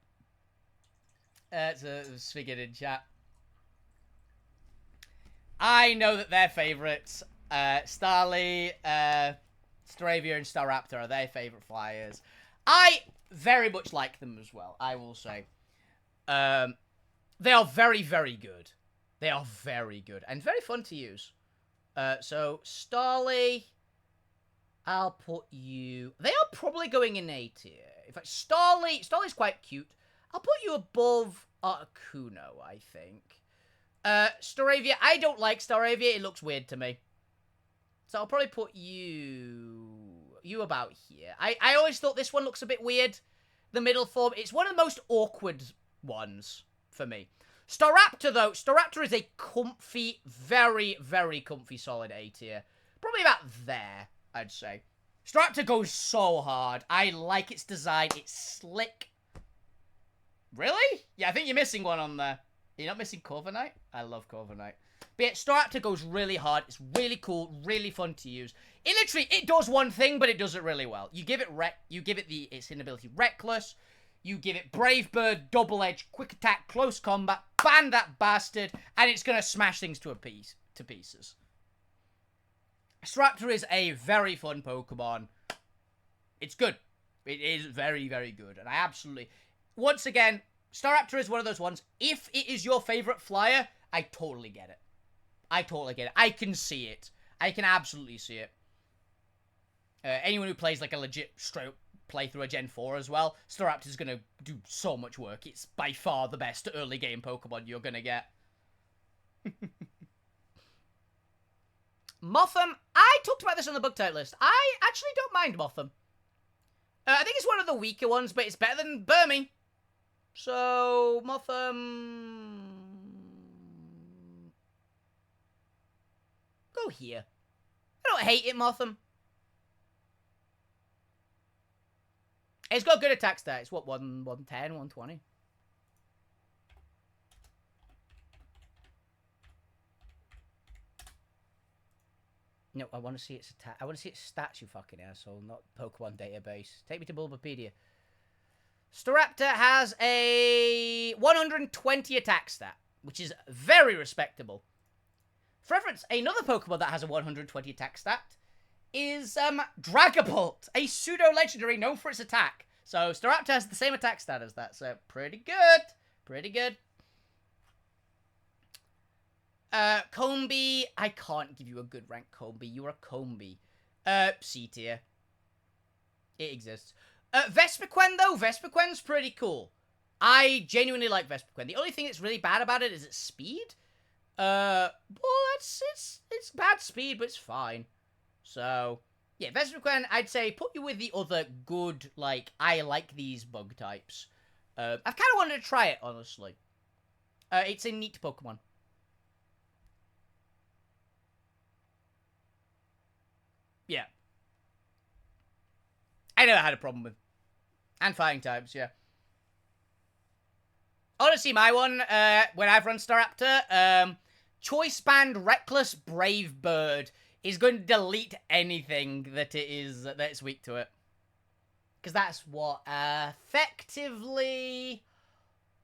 It's figured in chat. I know that their favourites, Starly, Staravia, and Staraptor are their favourite flyers. I very much like them as well, I will say. They are very, very good. They are very good and very fun to use. So, Starly, I'll put you... They are probably going in A tier. In fact, Starly's quite cute. I'll put you above Articuno, I think. Staravia, I don't like Staravia. It looks weird to me. So I'll probably put you about here. I always thought this one looks a bit weird. The middle form. It's one of the most awkward ones for me. Staraptor, though. Staraptor is a comfy, very, very comfy solid A tier. Probably about there, I'd say. Staraptor goes so hard. I like its design. It's slick. Really? Yeah, I think you're missing one on there. You're not missing Corviknight? I love Corviknight. But yeah, Staraptor goes really hard. It's really cool, really fun to use. It literally, it does one thing, but it does it really well. You give it its inability Reckless. You give it Brave Bird, Double Edge, Quick Attack, Close Combat, ban that bastard, and it's gonna smash things to pieces. Staraptor is a very fun Pokemon. It's good. It is very, very good. And I absolutely... Once again, Staraptor is one of those ones. If it is your favorite flyer, I totally get it. I totally get it. I can see it. I can absolutely see it. Anyone who plays like a legit straight playthrough of Gen 4 as well, Staraptor is going to do so much work. It's by far the best early game Pokemon you're going to get. Motham, I talked about this on the bug type list. I actually don't mind Motham. I think it's one of the weaker ones, but it's better than Burmy. So, Motham... Go here. I don't hate it, Motham. It's got good attack stats. What, 110, 120? No, I want to see its attack. I want to see its stats, you fucking asshole, not Pokemon database. Take me to Bulbapedia. Staraptor has a 120 attack stat, which is very respectable. For reference, another Pokemon that has a 120 attack stat is Dragapult, a pseudo-legendary known for its attack. So Staraptor has the same attack stat as that, so pretty good. Pretty good. Combee, I can't give you a good rank, Combee. You're a Combee. C tier. It exists. Vespiquen, though. Vespiquen's pretty cool. I genuinely like Vespiquen. The only thing that's really bad about it is its speed. Well, it's bad speed, but it's fine. So, yeah, Vespiquen, I'd say put you with the other good, like, I like these bug types. I've kind of wanted to try it, honestly. It's a neat Pokemon. Yeah. I never had a problem with. And fighting types, yeah. Honestly, my one, when I've run Staraptor, Choice Band Reckless Brave Bird is going to delete anything that that's weak to it. Because that's what, effectively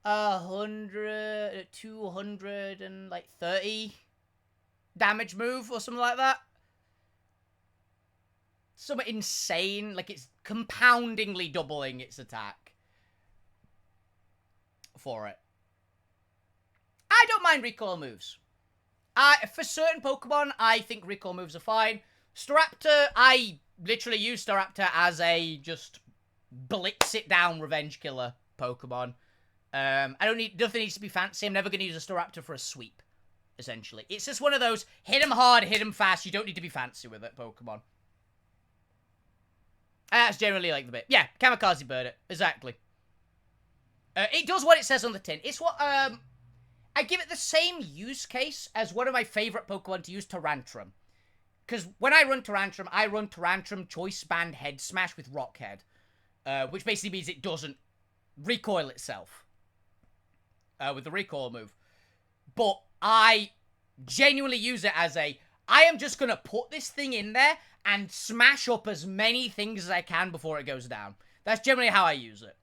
100, 200 and like 30 damage move or something like that. Something insane, like it's compoundingly doubling its attack for it. I don't mind recoil moves. For certain Pokemon, I think recoil moves are fine. Staraptor, I literally use Staraptor as a just blitz it down revenge killer Pokemon. Nothing needs to be fancy. I'm never going to use a Staraptor for a sweep, essentially. It's just one of those hit him hard, hit him fast. You don't need to be fancy with it, Pokemon. That's generally like the bit. Yeah, Kamikaze Bird it. Exactly. It does what it says on the tin. It's what, I give it the same use case as one of my favorite Pokemon to use, Tyrantrum. Because when I run Tyrantrum Choice Band Head Smash with Rock Head. Which basically means it doesn't recoil itself. With the recoil move. But I genuinely use it as I am just going to put this thing in there and smash up as many things as I can before it goes down. That's generally how I use it.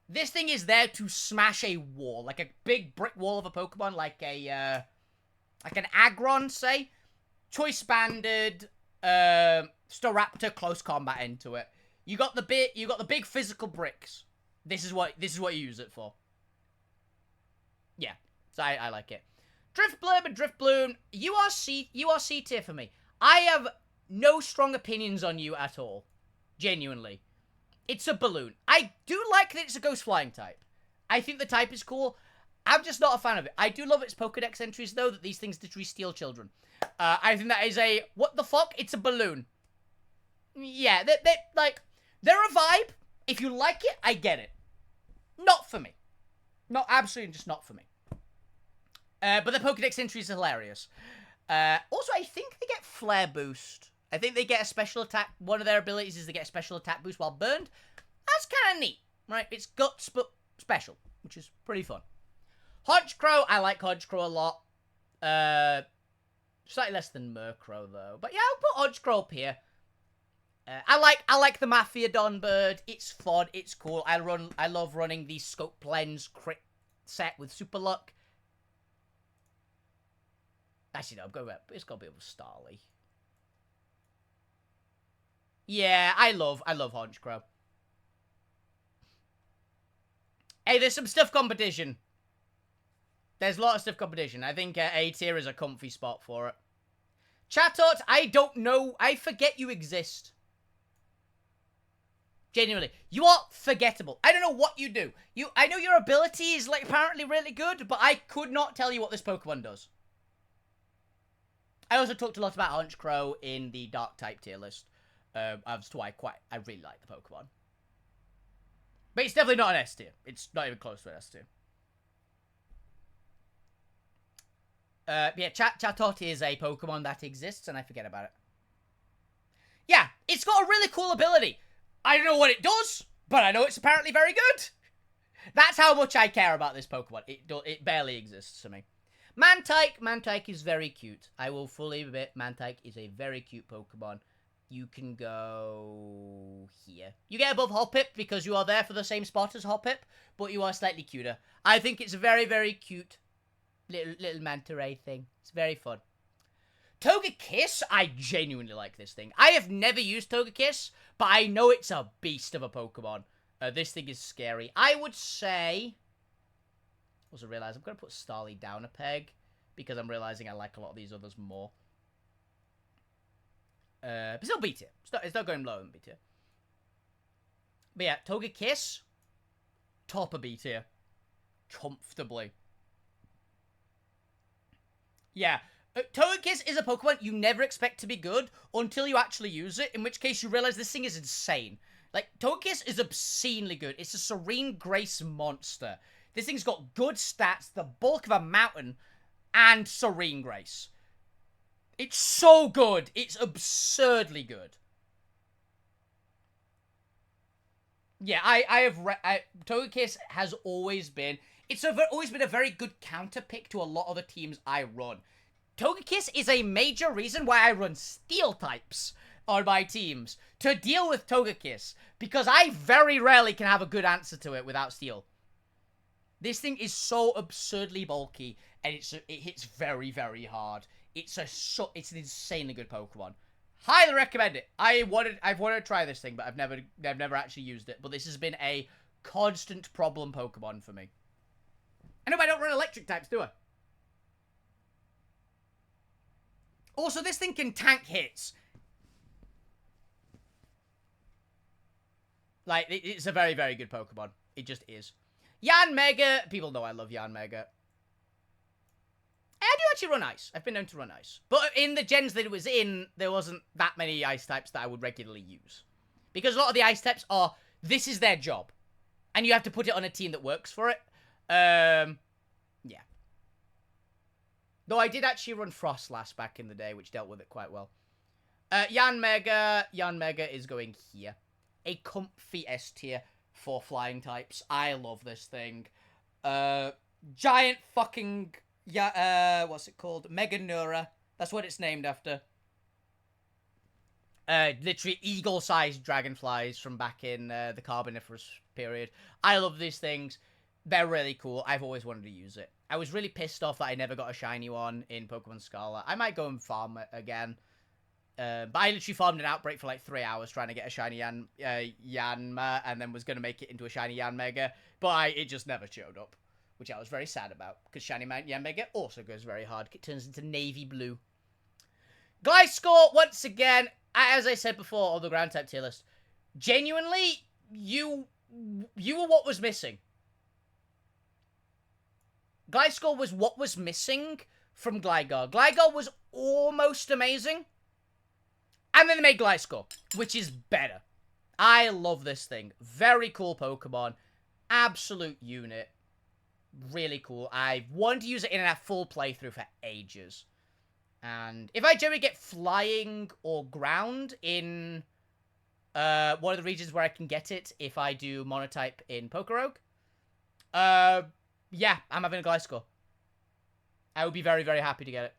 This thing is there to smash a wall, like a big brick wall of a Pokemon, like an Aggron, say. Choice Banded, Staraptor, close combat into it. You got the big physical bricks. This is what you use it for. Yeah, so I like it. Driftbloom and Driftbloom, you are C tier for me. I have no strong opinions on you at all. Genuinely. It's a balloon. I do like that it's a ghost flying type. I think the type is cool. I'm just not a fan of it. I do love its Pokedex entries, though, that these things literally steal children. I think that is a, what the fuck? It's a balloon. Yeah, they're a vibe. If you like it, I get it. Not for me. Not, absolutely just not for me. But the Pokedex entry is hilarious. Also, I think they get Flare Boost. I think they get a special attack. One of their abilities is they get a special attack boost while burned. That's kind of neat, right? It's guts, but special, which is pretty fun. Hodgecrow, I like Hodgecrow a lot. Slightly less than Murkrow, though. But yeah, I'll put Hodgecrow up here. I like the Maffiodon bird. It's fun. It's cool. I love running the Scope Lens crit set with Super Luck. Actually, no, I'm going with, it's got to be with Starly. Yeah, I love Honchkrow. Hey, there's some stiff competition. There's a lot of stiff competition. I think A tier is a comfy spot for it. Chatot, I don't know. I forget you exist. Genuinely. You are forgettable. I don't know what you do. I know your ability is, like, apparently really good, but I could not tell you what this Pokemon does. I also talked a lot about Honchkrow in the Dark-type tier list. As to why I really like the Pokemon. But it's definitely not an S tier. It's not even close to an S tier. Yeah, Chatot is a Pokemon that exists, and I forget about it. Yeah, it's got a really cool ability. I don't know what it does, but I know it's apparently very good. That's how much I care about this Pokemon. It barely exists to me. Mantike is very cute. I will fully admit, Mantike is a very cute Pokemon. You can go here. You get above Hoppip because you are there for the same spot as Hoppip, but you are slightly cuter. I think it's a very, very cute little manta ray thing. It's very fun. Togekiss, I genuinely like this thing. I have never used Togekiss, but I know it's a beast of a Pokemon. This thing is scary. I would say... Also realize I'm going to put Starly down a peg, because I'm realizing I like a lot of these others more. But still B tier. It's not going low in B tier. But yeah, Togekiss, top of B tier. Comfortably. Yeah. Togekiss is a Pokemon you never expect to be good until you actually use it, in which case you realize this thing is insane. Like, Togekiss is obscenely good. It's a Serene Grace monster. This thing's got good stats, the bulk of a mountain, and Serene Grace. It's so good. It's absurdly good. Yeah, Togekiss has always been... It's always been a very good counter pick to a lot of the teams I run. Togekiss is a major reason why I run Steel types on my teams, to deal with Togekiss, because I very rarely can have a good answer to it without Steel. This thing is so absurdly bulky, and it hits very, very hard. It's an insanely good Pokemon. Highly recommend it. I've wanted to try this thing, but I've never actually used it. But this has been a constant problem Pokemon for me. I know I don't run electric types, do I? Also, this thing can tank hits. Like, it's a very, very good Pokemon. It just is. Yanmega. People know I love Yanmega. I do actually run Ice. I've been known to run Ice. But in the gens that it was in, there wasn't that many Ice types that I would regularly use. Because a lot of the Ice types are, this is their job. And you have to put it on a team that works for it. Yeah. Though I did actually run Frostlass back in the day, which dealt with it quite well. Yanmega is going here. A comfy S tier for flying types. I love this thing. Giant fucking... Yeah, what's it called? Meganura. That's what it's named after. Literally eagle-sized dragonflies from back in the Carboniferous period. I love these things. They're really cool. I've always wanted to use it. I was really pissed off that I never got a shiny one in Pokemon Scarlet. I might go and farm it again. But I literally farmed an Outbreak for like 3 hours trying to get a shiny Yanma, and then was going to make it into a shiny Yanmega. But it just never showed up, which I was very sad about, because shiny Yanmega also goes very hard. It turns into navy blue. Gliscor, once again, as I said before on the ground type tier list, genuinely, you were what was missing. Gliscor was what was missing from Gligar. Gligar was almost amazing. And then they made Gliscor, which is better. I love this thing. Very cool Pokemon. Absolute unit. Really cool. I wanted to use it in a full playthrough for ages. And if I generally get flying or ground in one of the regions where I can get it, if I do Monotype in Pokerogue, yeah, I'm having a Gliscor. I would be very, very happy to get it.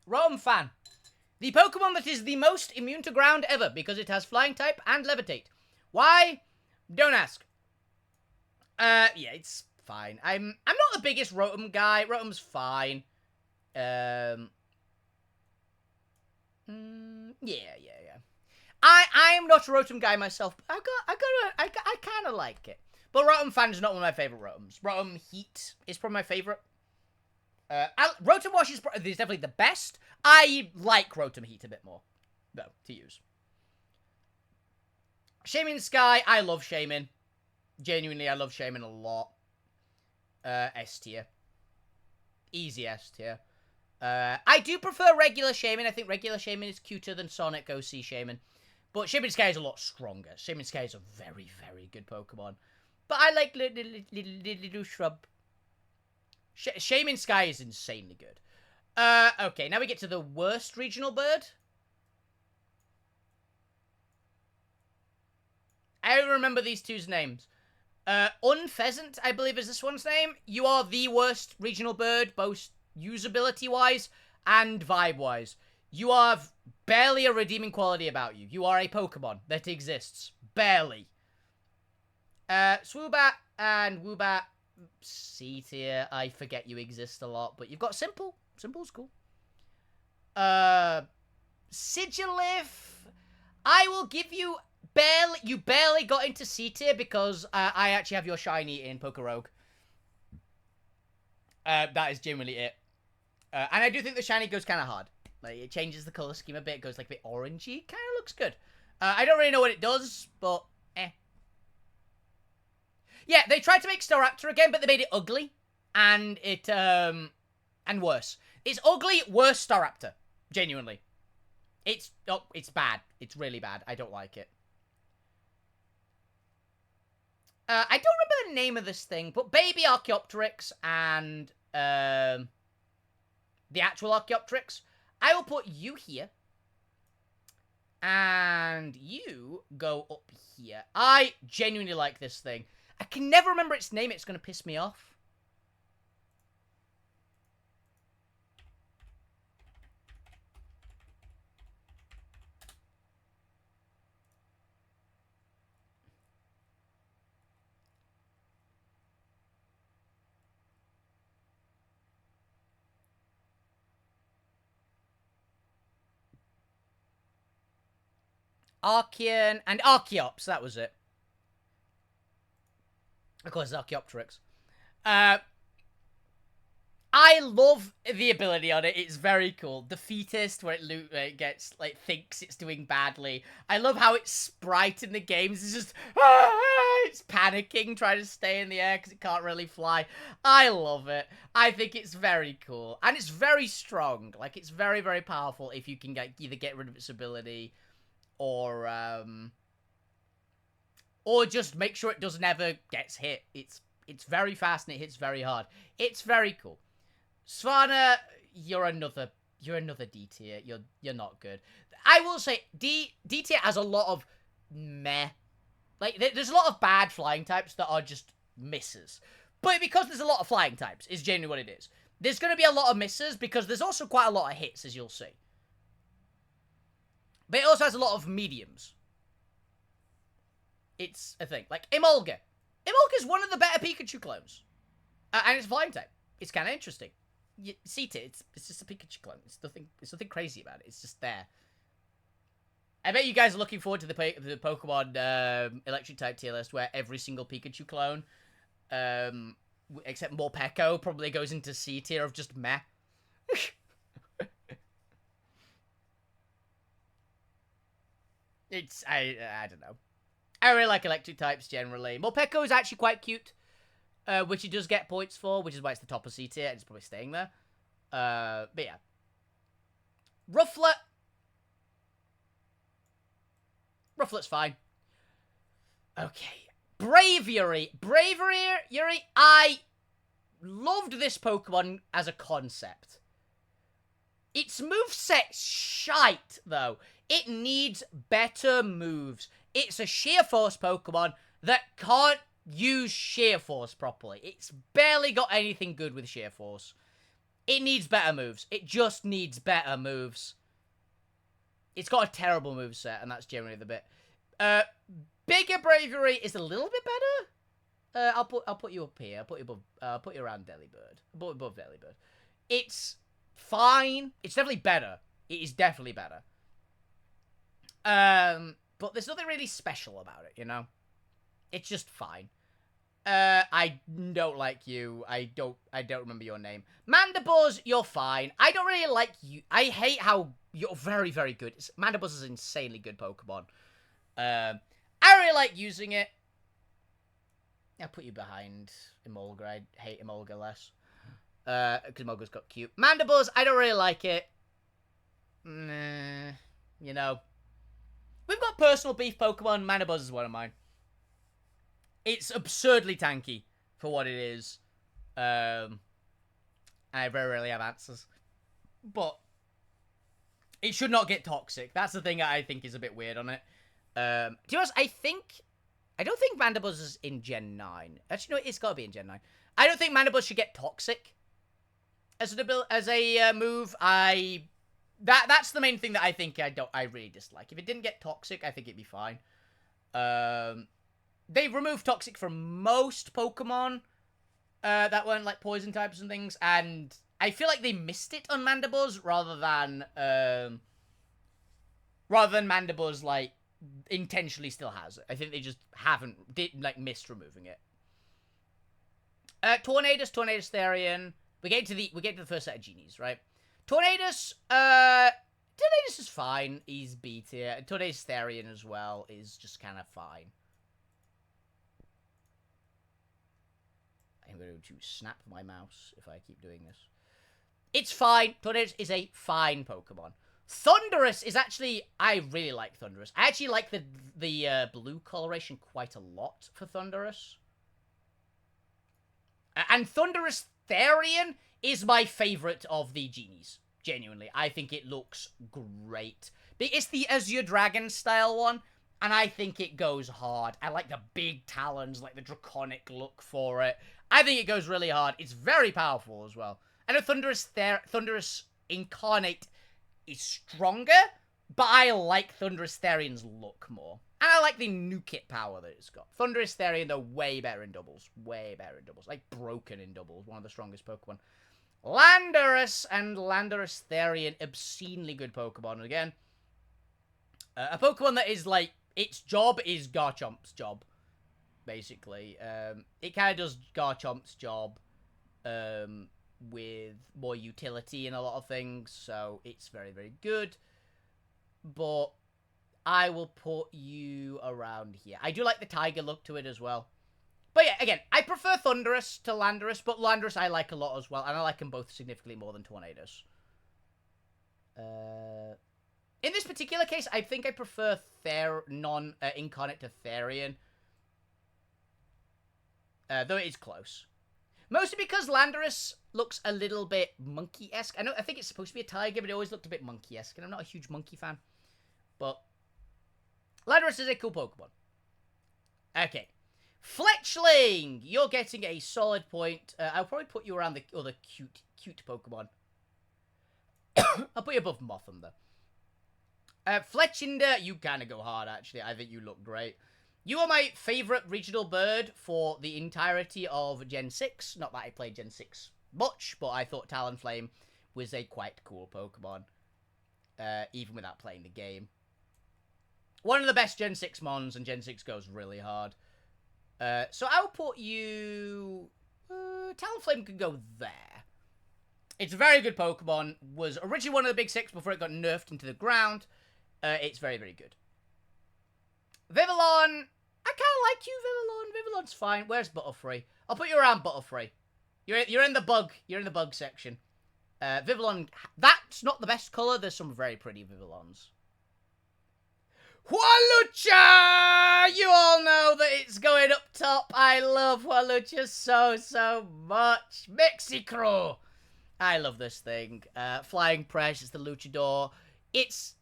Rome Fan. The Pokemon that is the most immune to ground ever, because it has Flying type and Levitate. Why? Don't ask. Yeah, it's fine. I'm not the biggest Rotom guy. Rotom's fine. Yeah. I'm not a Rotom guy myself, but I kind of like it. But Rotom Fan's not one of my favorite Rotoms. Rotom Heat is probably my favorite. Rotom Wash is definitely the best. I like Rotom Heat a bit more, though, to use. Shaman Sky, I love Shaman. Genuinely, I love Shaman a lot. S tier. Easy S tier. I do prefer regular Shaman. I think regular Shaman is cuter than Sonic OC Shaman. But Shaman Sky is a lot stronger. Shaman Sky is a very, very good Pokemon. But I like little shrub. Shaman Sky is insanely good. Okay, now we get to the worst regional bird. I don't remember these two's names. Unpheasant, I believe is this one's name. You are the worst regional bird, both usability-wise and vibe-wise. You have barely a redeeming quality about you. You are a Pokemon that exists. Barely. Swoobat and Woobat, C tier. I forget you exist a lot, but you've got Simple. Simple's cool. Sigilif, I will give you you barely got into C tier because I actually have your shiny in Pokerogue. That is genuinely it. And I do think the shiny goes kind of hard. Like, it changes the color scheme a bit. It goes like a bit orangey. Kind of looks good. I don't really know what it does, but yeah, they tried to make Staraptor again, but they made it ugly. And and worse. It's ugly, worse Staraptor. Genuinely. It's bad. It's really bad. I don't like it. I don't remember the name of this thing, but Baby Archaeopteryx and the actual Archaeopteryx, I will put you here. And you go up here. I genuinely like this thing. I can never remember its name. It's going to piss me off. Archean and Archeops, that was it. Of course, Archaeopteryx. I love the ability on it. It's very cool. Defeatist, where it gets, like, thinks it's doing badly. I love how its sprite in the games is just, it's panicking, trying to stay in the air because it can't really fly. I love it. I think it's very cool. And it's very strong. Like, it's very, very powerful if you can either get rid of its ability or just make sure it never gets hit. It's very fast and it hits very hard. It's very cool. Svanna, you're another D tier. You're not good. I will say D tier has a lot of meh. Like, there's a lot of bad flying types that are just misses. But because there's a lot of flying types, is genuinely what it is. There's going to be a lot of misses because there's also quite a lot of hits, as you'll see. But it also has a lot of mediums. It's a thing. Like, Emolga. Emolga's one of the better Pikachu clones. And it's flying type. It's kind of interesting. You see it. It's just a Pikachu clone. It's nothing crazy about it. It's just there. I bet you guys are looking forward to the Pokemon Electric type tier list where every single Pikachu clone, except Morpeko, probably goes into C tier of just meh. I don't know. I really like electric types generally. Morpeko is actually quite cute, which it does get points for, which is why it's the top of C tier, and it's probably staying there. But yeah. Rufflet. Rufflet's fine. Okay. Braviary. Braviary, I loved this Pokemon as a concept. Its moveset's shite, though. It needs better moves. It's a Sheer Force Pokemon that can't use Sheer Force properly. It's barely got anything good with Sheer Force. It needs better moves. It just needs better moves. It's got a terrible moveset, and that's generally the bit. Bigger Braviary is a little bit better. I'll put you up here. I'll put you around Delibird. Above Delibird. It's fine. It's definitely better. It is definitely better. But there's nothing really special about it, you know? It's just fine. I don't like you. I don't remember your name. Mandibuzz, you're fine. I don't really like you. I hate how you're very, very good. Mandibuzz is an insanely good Pokemon. I really like using it. I'll put you behind Emolga. I hate Emolga less. Because Emolga's got cute. Mandibuzz, I don't really like it. Nah, you know. We've got personal beef Pokemon. Mandibuzz is one of mine. It's absurdly tanky for what it is. I very rarely have answers. But it should not get toxic. That's the thing I think is a bit weird on it. To be honest, I don't think Mandibuzz is in Gen 9. Actually, no, it's got to be in Gen 9. I don't think Mandibuzz should get toxic as a move. That's the main thing that I think I really dislike. If it didn't get toxic, I think it'd be fine. They've removed toxic from most Pokemon that weren't like poison types and things, and I feel like they missed it on Mandibuzz rather than Mandibuzz like intentionally still has it. I think they just missed removing it. Tornadus, Therian. We get to the first set of genies, right? Tornadus is fine. He's B tier. Tornadus Therian as well is just kind of fine. I'm going to snap my mouse if I keep doing this. It's fine. Tornadus is a fine Pokemon. Thundurus is actually... I really like Thundurus. I actually like the blue coloration quite a lot for Thundurus. And Thundurus Therian is my favorite of the genies. Genuinely. I think it looks great. It's the Azure Dragon style one, and I think it goes hard. I like the big talons, like the draconic look for it. I think it goes really hard. It's very powerful as well. I know Thundurus Incarnate is stronger, but I like Thundurus Therian's look more. And I like the Nuke It power that it's got. Thundurus Therian, though, way better in doubles. Way better in doubles. Like, broken in doubles. One of the strongest Pokemon. Landorus and Landorus Therian, obscenely good Pokemon. Again, a Pokemon that is, like, its job is Garchomp's job, basically. It kind of does Garchomp's job with more utility in a lot of things, so it's very, very good. But I will put you around here. I do like the tiger look to it as well. But yeah, again, I prefer Thundurus to Landorus, but Landorus I like a lot as well, and I like them both significantly more than Tornadus. In this particular case, I think I prefer non-incarnate to Therian. Though it is close. Mostly because Landorus looks a little bit monkey-esque. I think it's supposed to be a tiger, but it always looked a bit monkey-esque, and I'm not a huge monkey fan. But Landorus is a cool Pokemon. Okay. Fletchling! You're getting a solid point. I'll probably put you around the other cute Pokemon. I'll put you above Motham, though. Fletchinder, you kind of go hard, actually. I think you look great. You are my favorite regional bird for the entirety of Gen 6. Not that I played Gen 6 much, but I thought Talonflame was a quite cool Pokemon. Even without playing the game. One of the best Gen 6 mons, and Gen 6 goes really hard. So I'll put you... Talonflame could go there. It's a very good Pokemon. Was originally one of the big six before it got nerfed into the ground. It's very, very good. Vivillon. I kind of like you, Vivillon. Vivillon's fine. Where's Butterfree? I'll put you around Butterfree. You're in the bug. You're in the bug section. Vivillon. That's not the best color. There's some very pretty Vivillons. Hawlucha! You all know that it's going up top. I love Hawlucha so much. Mexicro. I love this thing. Flying Press is the Luchador. It's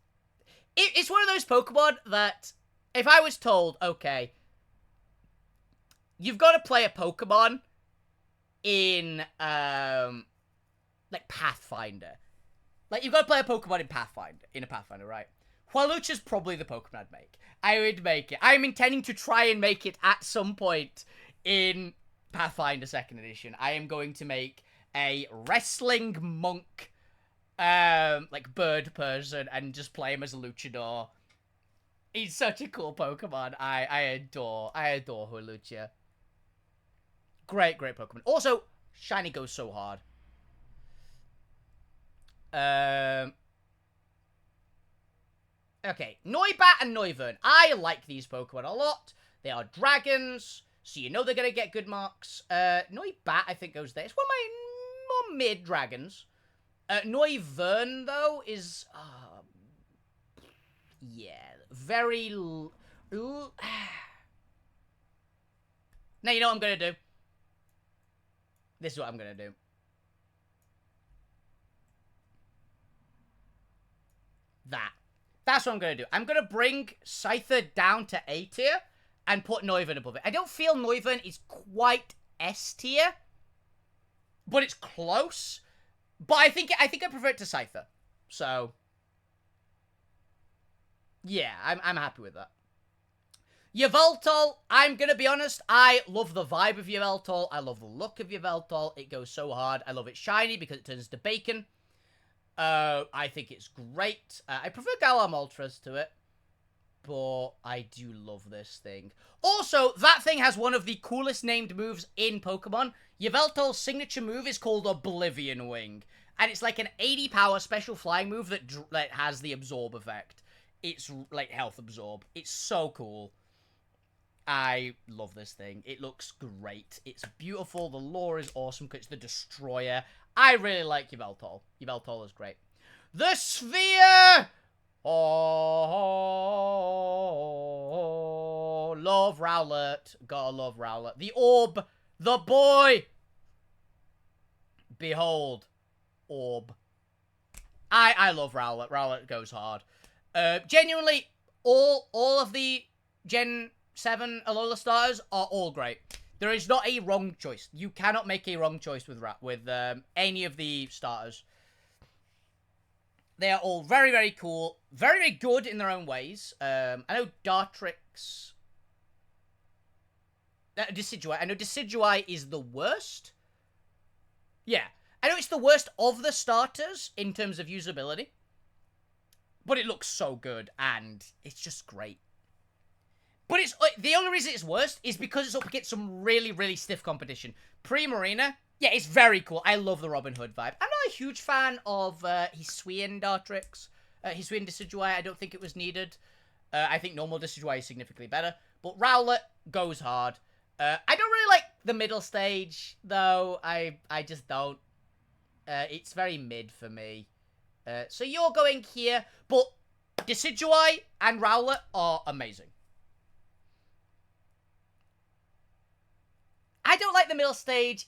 one of those Pokemon that if I was told, okay, you've got to play a Pokemon in like Pathfinder. Like you've got to play a Pokemon in a Pathfinder, right? Hawlucha's probably the Pokemon I'd make. I would make it. I'm intending to try and make it at some point in Pathfinder 2nd Edition. I am going to make a wrestling monk, like bird person, and just play him as a luchador. He's such a cool Pokemon. I adore Hulucha. Great Pokemon. Also, Shiny goes so hard. Okay, Noibat and Noivern. I like these Pokemon a lot. They are dragons, so you know they're going to get good marks. Noibat, I think, goes there. It's one of my more mid-dragons. Noivern, though, is... yeah, very... Now, you know what I'm going to do? This is what I'm going to do. That's what I'm going to do. I'm going to bring Scyther down to A tier and put Noivern above it. I don't feel Noivern is quite S tier, but it's close. But I think I prefer it to Scyther. So, yeah, I'm happy with that. Yveltal, I'm going to be honest, I love the vibe of Yveltal. I love the look of Yveltal. It goes so hard. I love it shiny because it turns to bacon. I think it's great. I prefer Galar Moltres to it, but I do love this thing. Also, that thing has one of the coolest named moves in Pokemon. Yveltal's signature move is called Oblivion Wing, and it's like an 80 power special flying move that has the absorb effect. It's like health absorb. It's so cool. I love this thing. It looks great. It's beautiful. The lore is awesome because it's the Destroyer. I really like Yveltal. Yveltal is great. The Sphere! Oh, love Rowlet. Gotta love Rowlet. The Orb. The Boy. Behold. Orb. I love Rowlet. Rowlet goes hard. Genuinely, all of the Gen 7 Alola starters are all great. There is not a wrong choice. You cannot make a wrong choice with any of the starters. They are all very, very cool. Very, very good in their own ways. I know Dartrix... Decidueye. I know Decidueye is the worst. Yeah. I know it's the worst of the starters in terms of usability. But it looks so good, and it's just great. But it's the only reason it's worst is because it's up against some really, really stiff competition. Primarina, yeah, it's very cool. I love the Robin Hood vibe. I'm not a huge fan of Hisuian Dartrix. Hisuian Decidueye, I don't think it was needed. I think normal Decidueye is significantly better. But Rowlet goes hard. I don't really like the middle stage, though. I just don't. It's very mid for me. So you're going here, but Decidueye and Rowlet are amazing. I don't like the middle stage.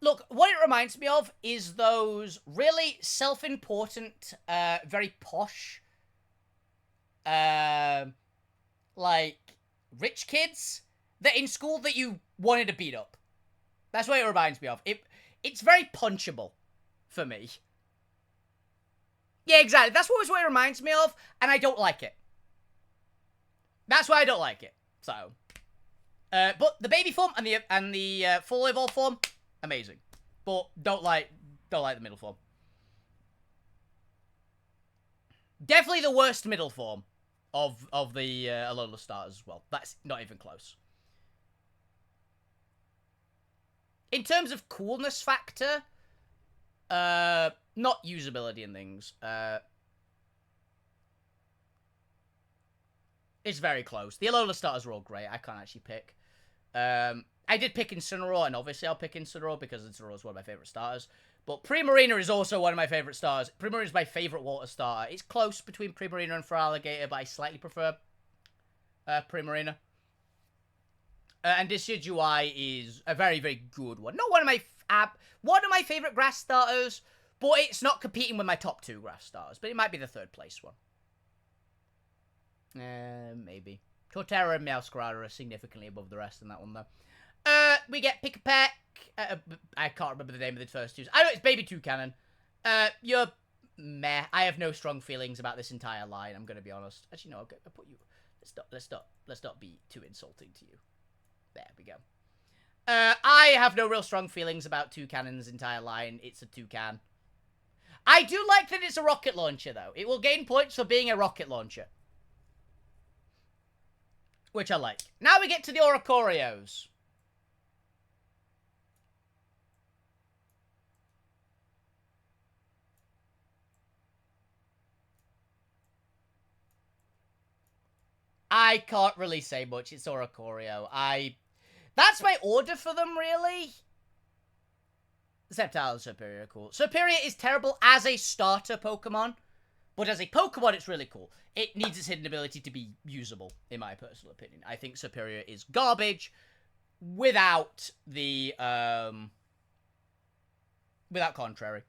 Look, what it reminds me of is those really self-important, very posh, like, rich kids that in school that you wanted to beat up. That's what it reminds me of. It's very punchable for me. Yeah, exactly. That's what it reminds me of, and I don't like it. That's why I don't like it. So... but the baby form and the full evolved form, amazing. But don't like the middle form. Definitely the worst middle form of the Alola starters as well. That's not even close. In terms of coolness factor, not usability and things. It's very close. The Alola starters are all great. I can't actually pick. I did pick Incineroar, and obviously I'll pick Incineroar because Incineroar is one of my favorite starters. But Primarina is also one of my favorite starters. Primarina is my favorite water starter. It's close between Primarina and Feraligatr, but I slightly prefer Primarina. And Decidueye is a very, very good one. Not one of my favorite grass starters, but it's not competing with my top 2 grass starters. But it might be the 3rd place one. Maybe. Torterra and Meowscarada are significantly above the rest in that one, though. We get Pick-a-Peck. I can't remember the name of the first 2s. I know it's Baby Toucannon. You're meh. I have no strong feelings about this entire line, I'm gonna be honest. Actually, no, I'll put you... Let's not be too insulting to you. There we go. I have no real strong feelings about Toucan's entire line. It's a Toucan. I do like that it's a rocket launcher, though. It will gain points for being a rocket launcher. Which I like. Now we get to the Oricorios. I can't really say much. It's Oricorio. That's my order for them, really. Sceptile and Superior are cool. Superior is terrible as a starter Pokemon, but as a Pokemon, it's really cool. It needs its hidden ability to be usable, in my personal opinion. I think Superior is garbage without the, without contrary.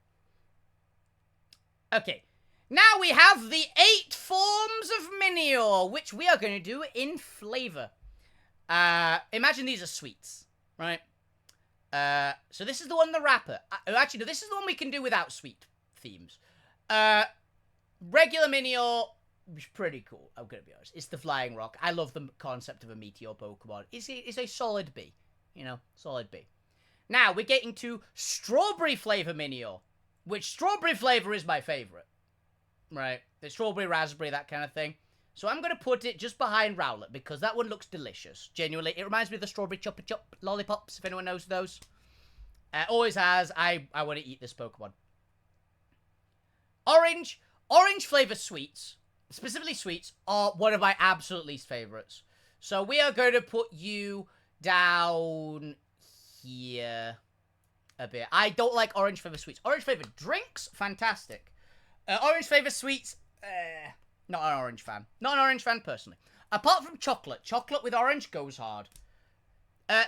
Okay. Now we have the 8 forms of Minior, which we are going to do in flavor. Imagine these are sweets, right? So this is the one, the wrapper. Actually, no, this is the one we can do without sweet themes. Regular Minior is pretty cool, I'm gonna be honest. It's the Flying Rock. I love the concept of a Meteor Pokemon. It's a solid B, you know, solid B. Now, we're getting to Strawberry Flavor Minior, which Strawberry Flavor is my favorite. Right, the strawberry, raspberry, that kind of thing. So I'm going to put it just behind Rowlet, because that one looks delicious. Genuinely, it reminds me of the strawberry Choppa Chop lollipops, if anyone knows those. Always has. I want to eat this Pokemon. Orange flavor sweets, specifically sweets, are one of my absolute least favorites. So we are going to put you down here a bit. I don't like orange flavor sweets. Orange flavor drinks, fantastic. Orange flavor sweets, not an orange fan. Not an orange fan, personally. Apart from chocolate. Chocolate with orange goes hard.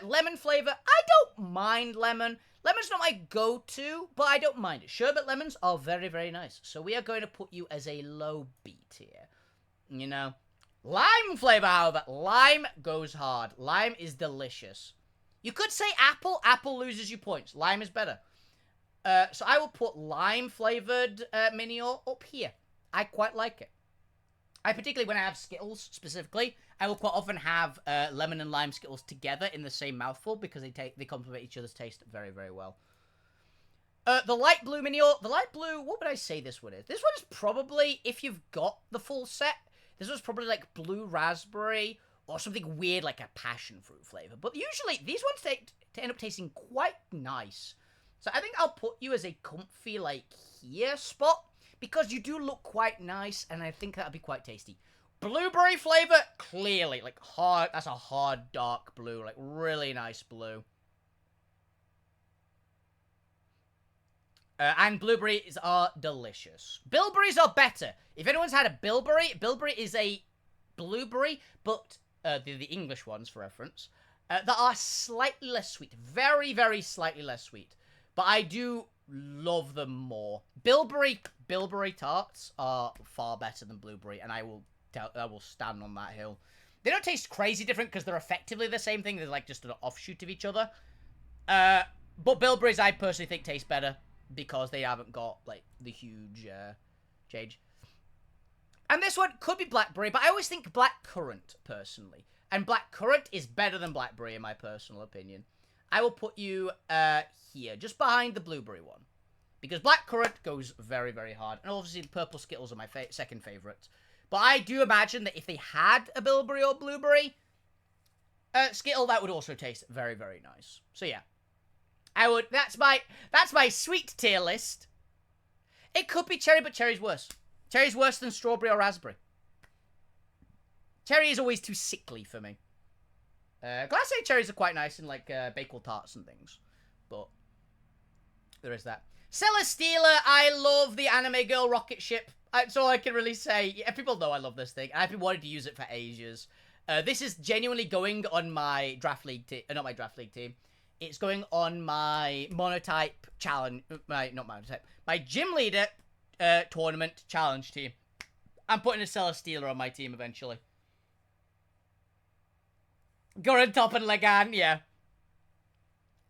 Lemon flavor, I don't mind lemon. Lemon's not my go-to, but I don't mind it. Sherbet lemons are very, very nice. So we are going to put you as a low B tier. You know. Lime flavor, however. Lime goes hard. Lime is delicious. You could say apple. Apple loses you points. Lime is better. So I will put lime-flavored Minior up here. I quite like it. I particularly, when I have Skittles, specifically, I will quite often have lemon and lime Skittles together in the same mouthful, because they complement each other's taste very, very well. The light blue Minior. The light blue, what would I say this one is? This one is probably, if you've got the full set, this one's probably like blue raspberry, or something weird like a passion fruit flavor. But usually, these ones end up tasting quite nice. So I think I'll put you as a comfy, like, here spot, because you do look quite nice, and I think that'll be quite tasty. Blueberry flavor, clearly, like, hard, that's a hard, dark blue, like, really nice blue. And blueberries are delicious. Bilberries are better. If anyone's had a bilberry, bilberry is a blueberry, but, the English ones, for reference, that are slightly less sweet. Very, very slightly less sweet. But I do love them more. Bilberry tarts are far better than blueberry, and I will stand on that hill. They don't taste crazy different because they're effectively the same thing. They're like just an offshoot of each other. But bilberries I personally think taste better because they haven't got like the huge change. And this one could be blackberry, but I always think blackcurrant personally. And blackcurrant is better than blackberry in my personal opinion. I will put you here, just behind the blueberry one. Because blackcurrant goes very, very hard. And obviously the purple Skittles are my second favourite. But I do imagine that if they had a bilberry or blueberry Skittle, that would also taste very, very nice. So yeah. That's my sweet tier list. It could be cherry, but cherry's worse. Cherry's worse than strawberry or raspberry. Cherry is always too sickly for me. Glacé cherries are quite nice in, like, Bakewell tarts and things. But there is that. Celesteela, I love the anime girl rocket ship. That's all I can really say. Yeah, people know I love this thing. I've been wanting to use it for ages. This is genuinely going on my draft league team. Not my draft league team. It's going on my monotype challenge. Not monotype. My gym leader tournament challenge team. I'm putting a Celesteela on my team eventually. Gurren Top and Legan, yeah.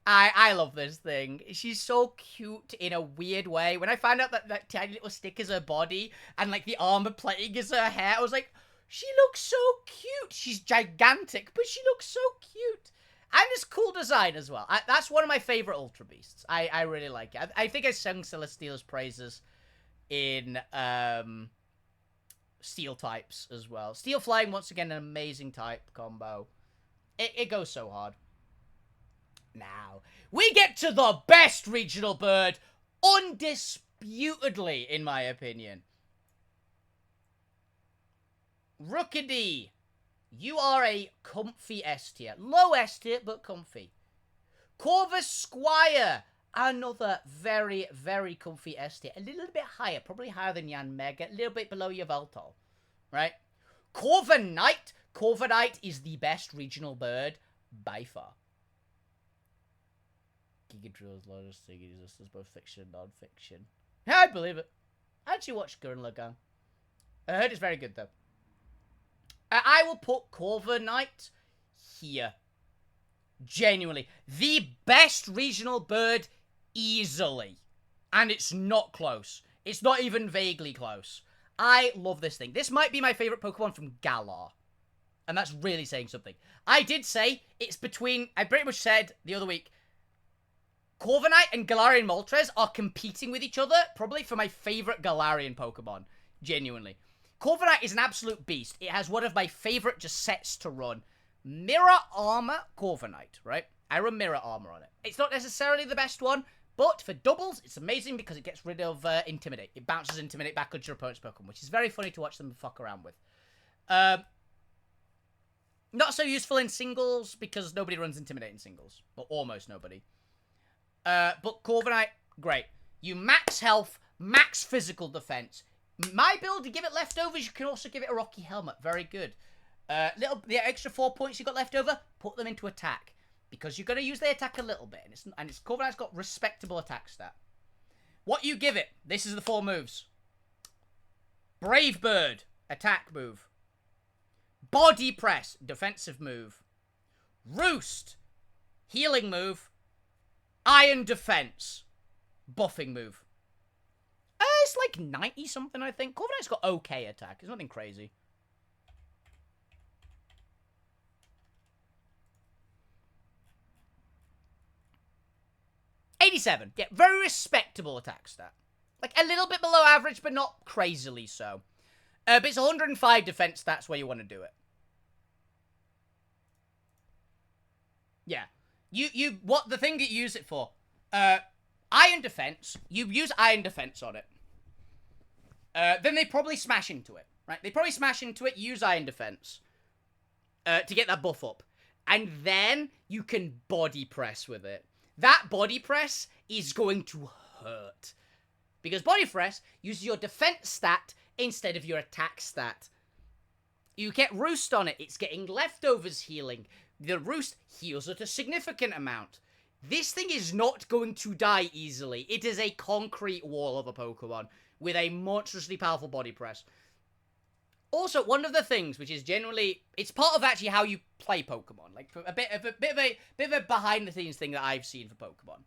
I love this thing. She's so cute in a weird way. When I found out that tiny little stick is her body and like the armor plating is her hair, I was like, she looks so cute. She's gigantic, but she looks so cute. And it's cool design as well. That's one of my favorite Ultra Beasts. I really like it. I think I sung Celestial's praises in Steel types as well. Steel Flying, once again, an amazing type combo. It goes so hard. Now, we get to the best regional bird, undisputedly, in my opinion. Rookidee. You are a comfy S tier. Low S tier, but comfy. Corvus Squire. Another very, very comfy S tier. A little bit higher. Probably higher than Yan Mega. A little bit below your Veltol. Right? Corviknight. Corviknight is the best regional bird by far. Gigadrill's largest thing exists, both fiction and non-fiction. Yeah, I believe it. I actually watched Gurren Lagann. I heard it's very good, though. I will put Corviknight here. Genuinely. The best regional bird easily. And it's not close. It's not even vaguely close. I love this thing. This might be my favorite Pokemon from Galar. And that's really saying something. I did say it's between... I pretty much said the other week, Corviknight and Galarian Moltres are competing with each other, probably for my favorite Galarian Pokemon. Genuinely. Corviknight is an absolute beast. It has one of my favorite just sets to run. Mirror Armor Corviknight, right? I run Mirror Armor on it. It's not necessarily the best one, but for doubles, it's amazing because it gets rid of Intimidate. It bounces Intimidate back onto your opponent's Pokemon, which is very funny to watch them fuck around with. Not so useful in singles because nobody runs Intimidate in singles. Or almost nobody. But Corviknight, great. You max health, max physical defense. My build, to give it leftovers, you can also give it a Rocky Helmet. Very good. The extra 4 points you got left over, put them into attack. Because you're going to use the attack a little bit. And it's Corviknight's got respectable attack stat. What you give it, this is the 4 moves. Brave Bird, attack move. Body Press, defensive move. Roost, healing move. Iron Defense, buffing move. It's like 90 something, I think. Corviknight's got okay attack. It's nothing crazy. $87. Yeah, very respectable attack stat. Like a little bit below average, but not crazily so. But it's 105 defense stats where you want to do it. Yeah. What the thing that you use it for? Iron Defense. You use Iron Defense on it. Then they probably smash into it, right? They probably smash into it, use Iron Defense. To get that buff up. And then you can Body Press with it. That Body Press is going to hurt. Because Body Press uses your defense stat instead of your attack stat. You get Roost on it, it's getting leftovers healing. The Roost heals at a significant amount. This thing is not going to die easily. It is a concrete wall of a Pokemon with a monstrously powerful Body Press. Also, one of the things which is generally, it's part of actually how you play Pokemon. Like a bit of a behind the scenes thing that I've seen for Pokemon.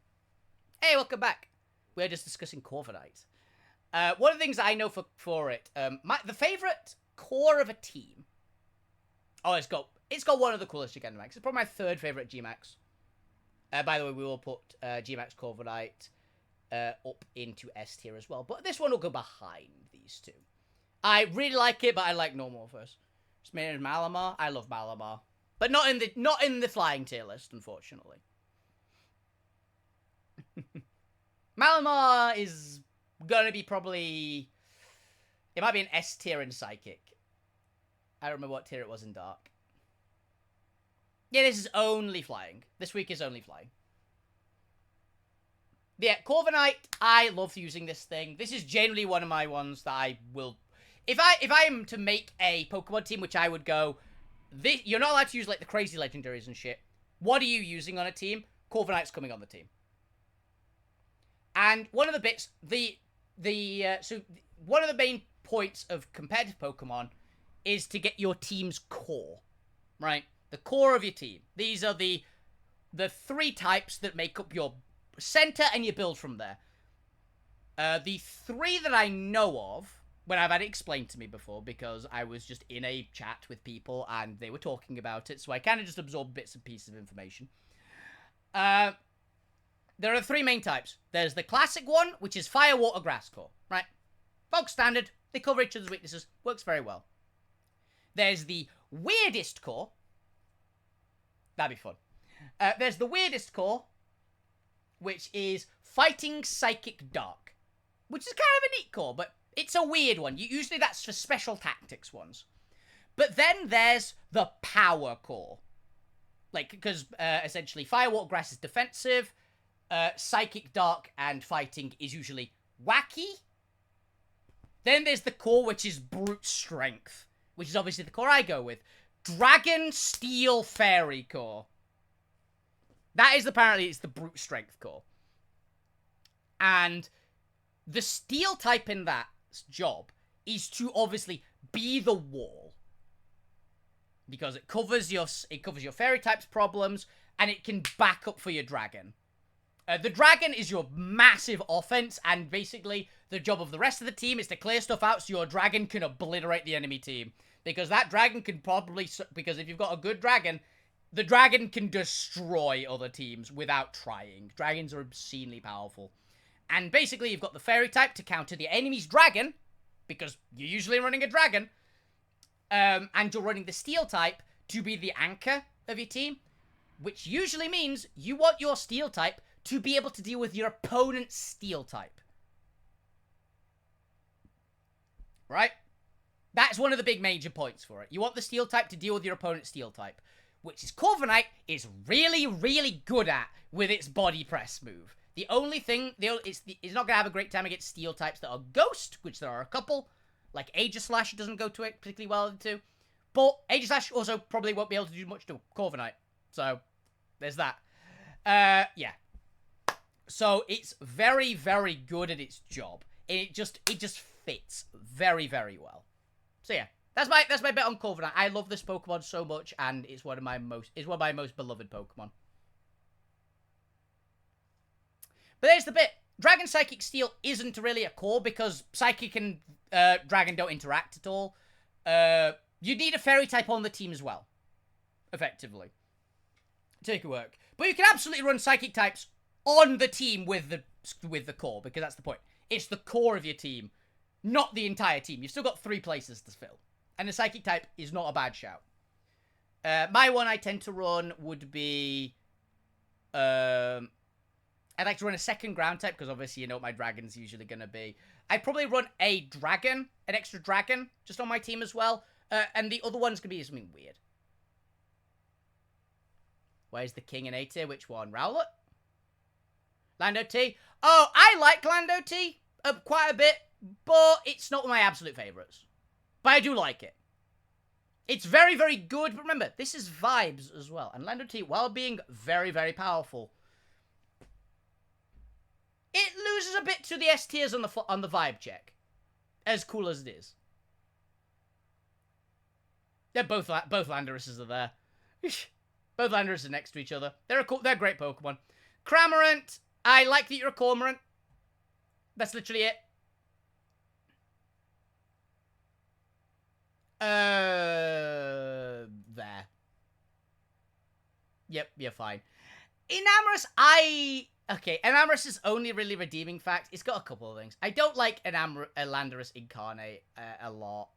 Hey, welcome back. We're just discussing Corviknight. One of the things that I know for it, the favorite core of a team. Oh, it's got one of the coolest Gigantamax. It's probably my 3rd favorite Gmax. By the way, we will put Gmax Corviknight up into S tier as well. But this one will go behind these two. I really like it, but I like normal first. It's made in Malamar. I love Malamar. But not in the flying tier list, unfortunately. Malamar is gonna be probably... It might be an S tier in Psychic. I don't remember what tier it was in Dark. Yeah, this is only flying. This week is only flying. Yeah, Corviknight, I love using this thing. This is generally one of my ones that I will... If I am to make a Pokemon team, which I would go... You're not allowed to use, like, the crazy legendaries and shit. What are you using on a team? Corviknight's coming on the team. And one of the bits... So, one of the main points of competitive Pokemon is to get your team's core. Right? The core of your team. These are the 3 types that make up your center, and you build from there. The 3 that I know of when I've had it explained to me before, because I was just in a chat with people and they were talking about it, so I kind of just absorbed bits and pieces of information. There are 3 main types. There's the classic one, which is fire, water, grass core, right? Bog standard, they cover each other's weaknesses, works very well. There's the weirdest core. That'd be fun. There's the weirdest core, which is fighting, psychic, dark, which is kind of a neat core, but it's a weird one. Usually that's for special tactics ones. But then there's the power core. Like, because essentially fire, water, grass is defensive, psychic, dark, and fighting is usually wacky. Then there's the core, which is brute strength, which is obviously the core I go with. Dragon, steel, fairy core. That is apparently, it's the brute strength core. And the steel type in that job is to obviously be the wall. Because it covers your fairy type's problems, and it can back up for your dragon. The dragon is your massive offense, and basically the job of the rest of the team is to clear stuff out so your dragon can obliterate the enemy team. Because that dragon can probably, because if you've got a good dragon, the dragon can destroy other teams without trying. Dragons are obscenely powerful. And basically you've got the fairy type to counter the enemy's dragon, because you're usually running a dragon, and you're running the steel type to be the anchor of your team, which usually means you want your steel type to be able to deal with your opponent's steel type. Right? That's one of the big major points for it. You want the steel type to deal with your opponent's steel type, which is Corviknight is really, really good at with its body press move. The only thing, it's not going to have a great time against steel types that are ghost, which there are a couple. Like Aegislash doesn't go to it particularly well into. But Aegislash also probably won't be able to do much to Corviknight. So, there's that. Yeah. So, it's very, very good at its job. It just fits very, very well. So, yeah. That's my bet on Corviknight. I love this Pokemon so much, and it's one of my most beloved Pokemon. But there's the bit. Dragon Psychic Steel isn't really a core because Psychic and Dragon don't interact at all. You need a Fairy type on the team as well, effectively, to make it work. But you can absolutely run Psychic types on the team with the core, because that's the point. It's the core of your team, not the entire team. You've still got 3 places to fill, and the Psychic type is not a bad shout. My one I tend to run would be I'd like to run a second ground type, because obviously you know what my dragon's usually going to be. I'd probably run a dragon, an extra dragon, just on my team as well. And the other one's going to be something weird. Where's the king in A tier? Which one? Rowlet? Lando T? Oh, I like Lando T quite a bit, but it's not one of my absolute favourites. But I do like it. It's very, very good, but remember, this is vibes as well. And Lando T, while being very, very powerful, it loses a bit to the S tiers on the vibe check, as cool as it is. They're both Landorus's are there. Both Landorus are next to each other. They're great Pokemon. Cramorant, I like that you're a Cormorant. That's literally it. There. Yep, you're fine. Enamorous, okay, Enamorous' only really redeeming fact, it's got a couple of things. I don't like Landorus Incarnate a lot.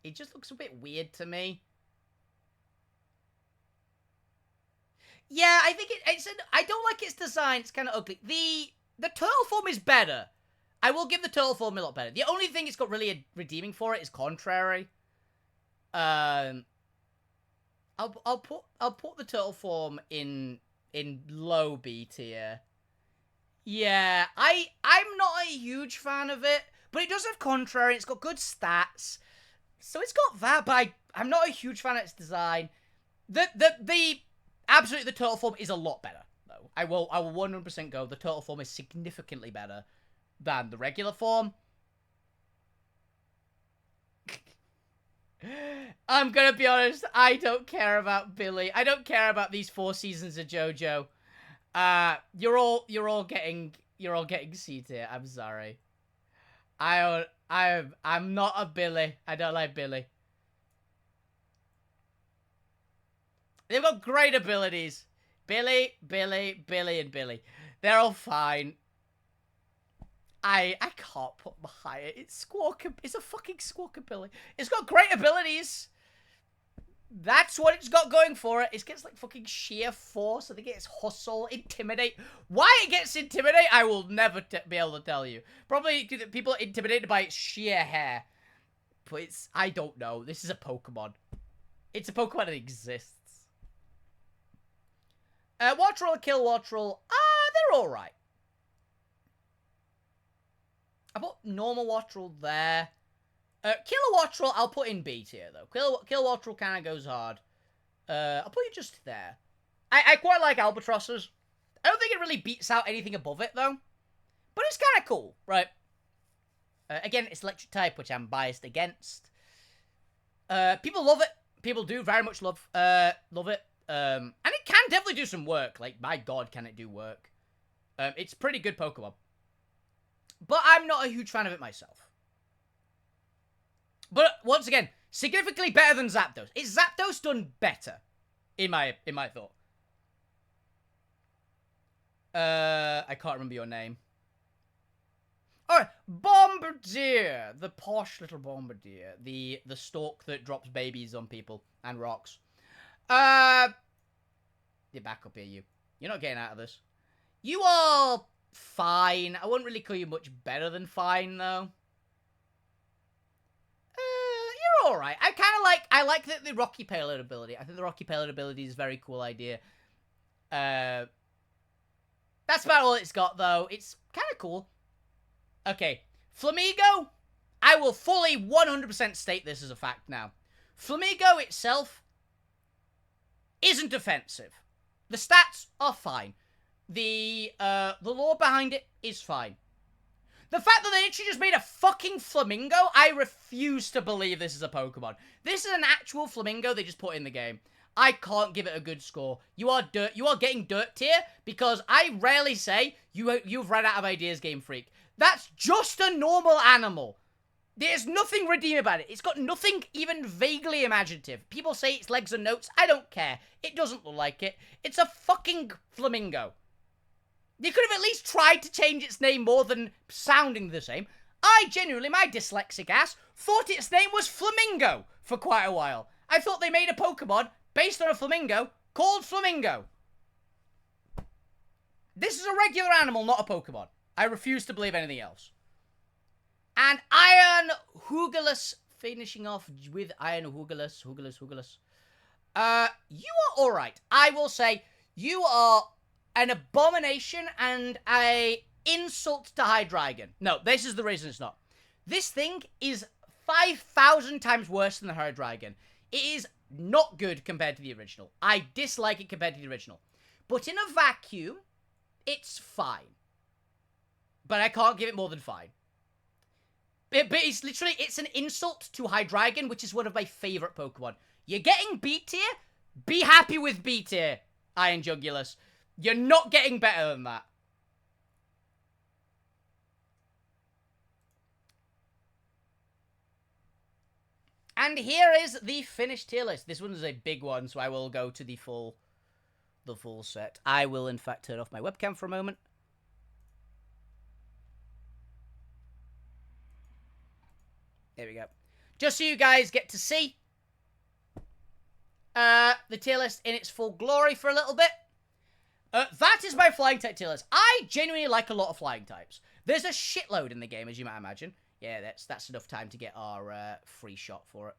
It just looks a bit weird to me. Yeah, I think I don't like its design. It's kind of ugly. The turtle form is better. I will give the turtle form a lot better. The only thing it's got really redeeming for it is Contrary. I'll put the turtle form in low B tier. Yeah, I'm not a huge fan of it, but it does have Contrary. It's got good stats, so it's got that. But I'm not a huge fan of its design. Absolutely, the turtle form is a lot better though. I will 100% go. The turtle form is significantly better than the regular form. I'm gonna be honest, I don't care about Billy. I don't care about these 4 seasons of JoJo. You're all getting You're all getting C tier. I'm sorry. I'm not a Billy. I don't like Billy. They've got great abilities. Billy, Billy, Billy, and Billy. They're all fine. I can't put them higher. It's a fucking Squawkabilly. It's got great abilities. That's what it's got going for it. It gets like fucking sheer force. I think it's hustle, intimidate. Why it gets intimidate, I will never be able to tell you. Probably people are intimidated by its sheer hair. But I don't know. This is a Pokemon. It's a Pokemon that exists. Wattrel, Kill Wattrel. They're alright. I put normal Wattrel there. Killer Wattrel, I'll put in B tier, though. Kill Wattrel kind of goes hard. I'll put you just there. I quite like Albatrosses. I don't think it really beats out anything above it, though. But it's kind of cool, right? Again, it's electric type, which I'm biased against. People love it. People do very much love it. And it can definitely do some work. Like, my god, can it do work. It's pretty good Pokemon. But I'm not a huge fan of it myself. But, once again, significantly better than Zapdos. Is Zapdos done better? In my thought. I can't remember your name. Alright, Bombardier. The posh little Bombardier. The stork that drops babies on people and rocks. You're back up here, you. You're not getting out of this. You are fine. I wouldn't really call you much better than fine, though. You're alright. I like the Rocky Payload ability. I think the Rocky Payload ability is a very cool idea. That's about all it's got, though. It's kind of cool. Okay. Flamigo, I will fully 100% state this as a fact now. Flamigo itself isn't offensive. The stats are fine. The lore behind it is fine. The fact that they literally just made a fucking flamingo, I refuse to believe this is a Pokemon. This is an actual flamingo they just put in the game. I can't give it a good score. You are getting dirt tier because I rarely say you've run out of ideas, Game Freak. That's just a normal animal. There's nothing redeeming about it. It's got nothing even vaguely imaginative. People say its legs are notes. I don't care. It doesn't look like it. It's a fucking flamingo. You could have at least tried to change its name more than sounding the same. I genuinely, my dyslexic ass, thought its name was Flamingo for quite a while. I thought they made a Pokemon based on a flamingo called Flamingo. This is a regular animal, not a Pokemon. I refuse to believe anything else. And Iron Hoogalus, finishing off with Iron Hoogalus. You are alright. I will say, you are an abomination and a insult to Hydreigon. No, this is the reason it's not. This thing is 5,000 times worse than the Hydreigon. It is not good compared to the original. I dislike it compared to the original. But in a vacuum, it's fine. But I can't give it more than fine. But it's literally, it's an insult to Hydreigon, which is one of my favourite Pokemon. You're getting B tier? Be happy with B tier, Iron Jugulus. You're not getting better than that. And here is the finished tier list. This one is a big one, so I will go to the full set. I will, in fact, turn off my webcam for a moment. There we go. Just so you guys get to see the tier list in its full glory for a little bit. That is my flying type tier list. I genuinely like a lot of flying types. There's a shitload in the game, as you might imagine. Yeah, that's enough time to get our free shot for it.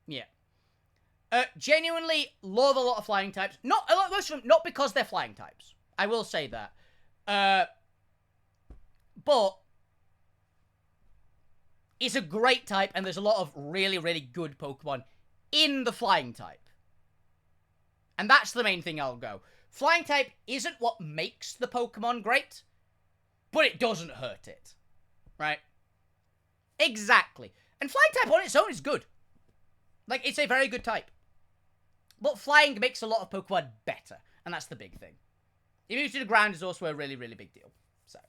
Yeah. Genuinely love a lot of flying types. Most of them, not because they're flying types. I will say that. But it's a great type, and there's a lot of really, really good Pokemon in the flying type. And that's the main thing I'll go. Flying type isn't what makes the Pokemon great, but it doesn't hurt it. Right? Exactly. And flying type on its own is good. Like, it's a very good type. But flying makes a lot of Pokemon better, and that's the big thing. Immunity to the ground is also a really, really big deal. So,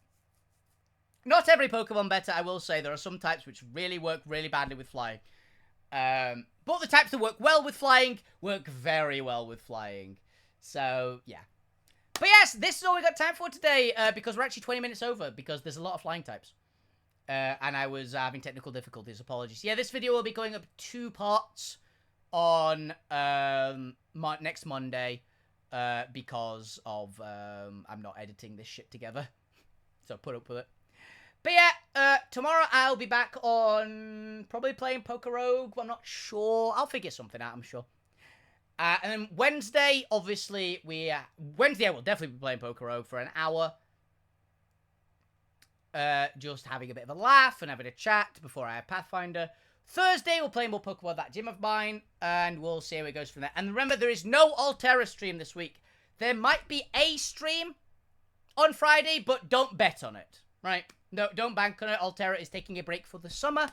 not every Pokemon better, I will say. There are some types which really work really badly with flying. But the types that work well with flying work very well with flying. So, yeah. But yes, this is all we got time for today, because we're actually 20 minutes over, because there's a lot of flying types. And I was having technical difficulties, apologies. Yeah, this video will be going up 2 parts on next Monday, because of I'm not editing this shit together. So put up with it. But yeah, tomorrow I'll be back on probably playing Poker Rogue. I'm not sure. I'll figure something out, I'm sure. And then Wednesday, obviously, Wednesday I will definitely be playing Poker Rogue for an hour. Just having a bit of a laugh and having a chat before I have Pathfinder. Thursday, we'll play more Pokemon That Gym of mine, and we'll see how it goes from there. And remember, there is no Altera stream this week. There might be a stream on Friday, but don't bet on it, right? No, don't bank on it. Altera is taking a break for the summer.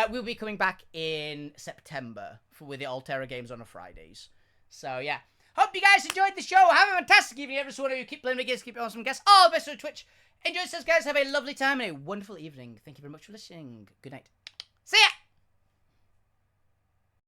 We'll be coming back in September with the Altera games on a Fridays. So, yeah. Hope you guys enjoyed the show. Have a fantastic evening, every one of you. Keep playing the games, keep it awesome guests. All the best on Twitch. Enjoy yourselves, guys. Have a lovely time and a wonderful evening. Thank you very much for listening. Good night.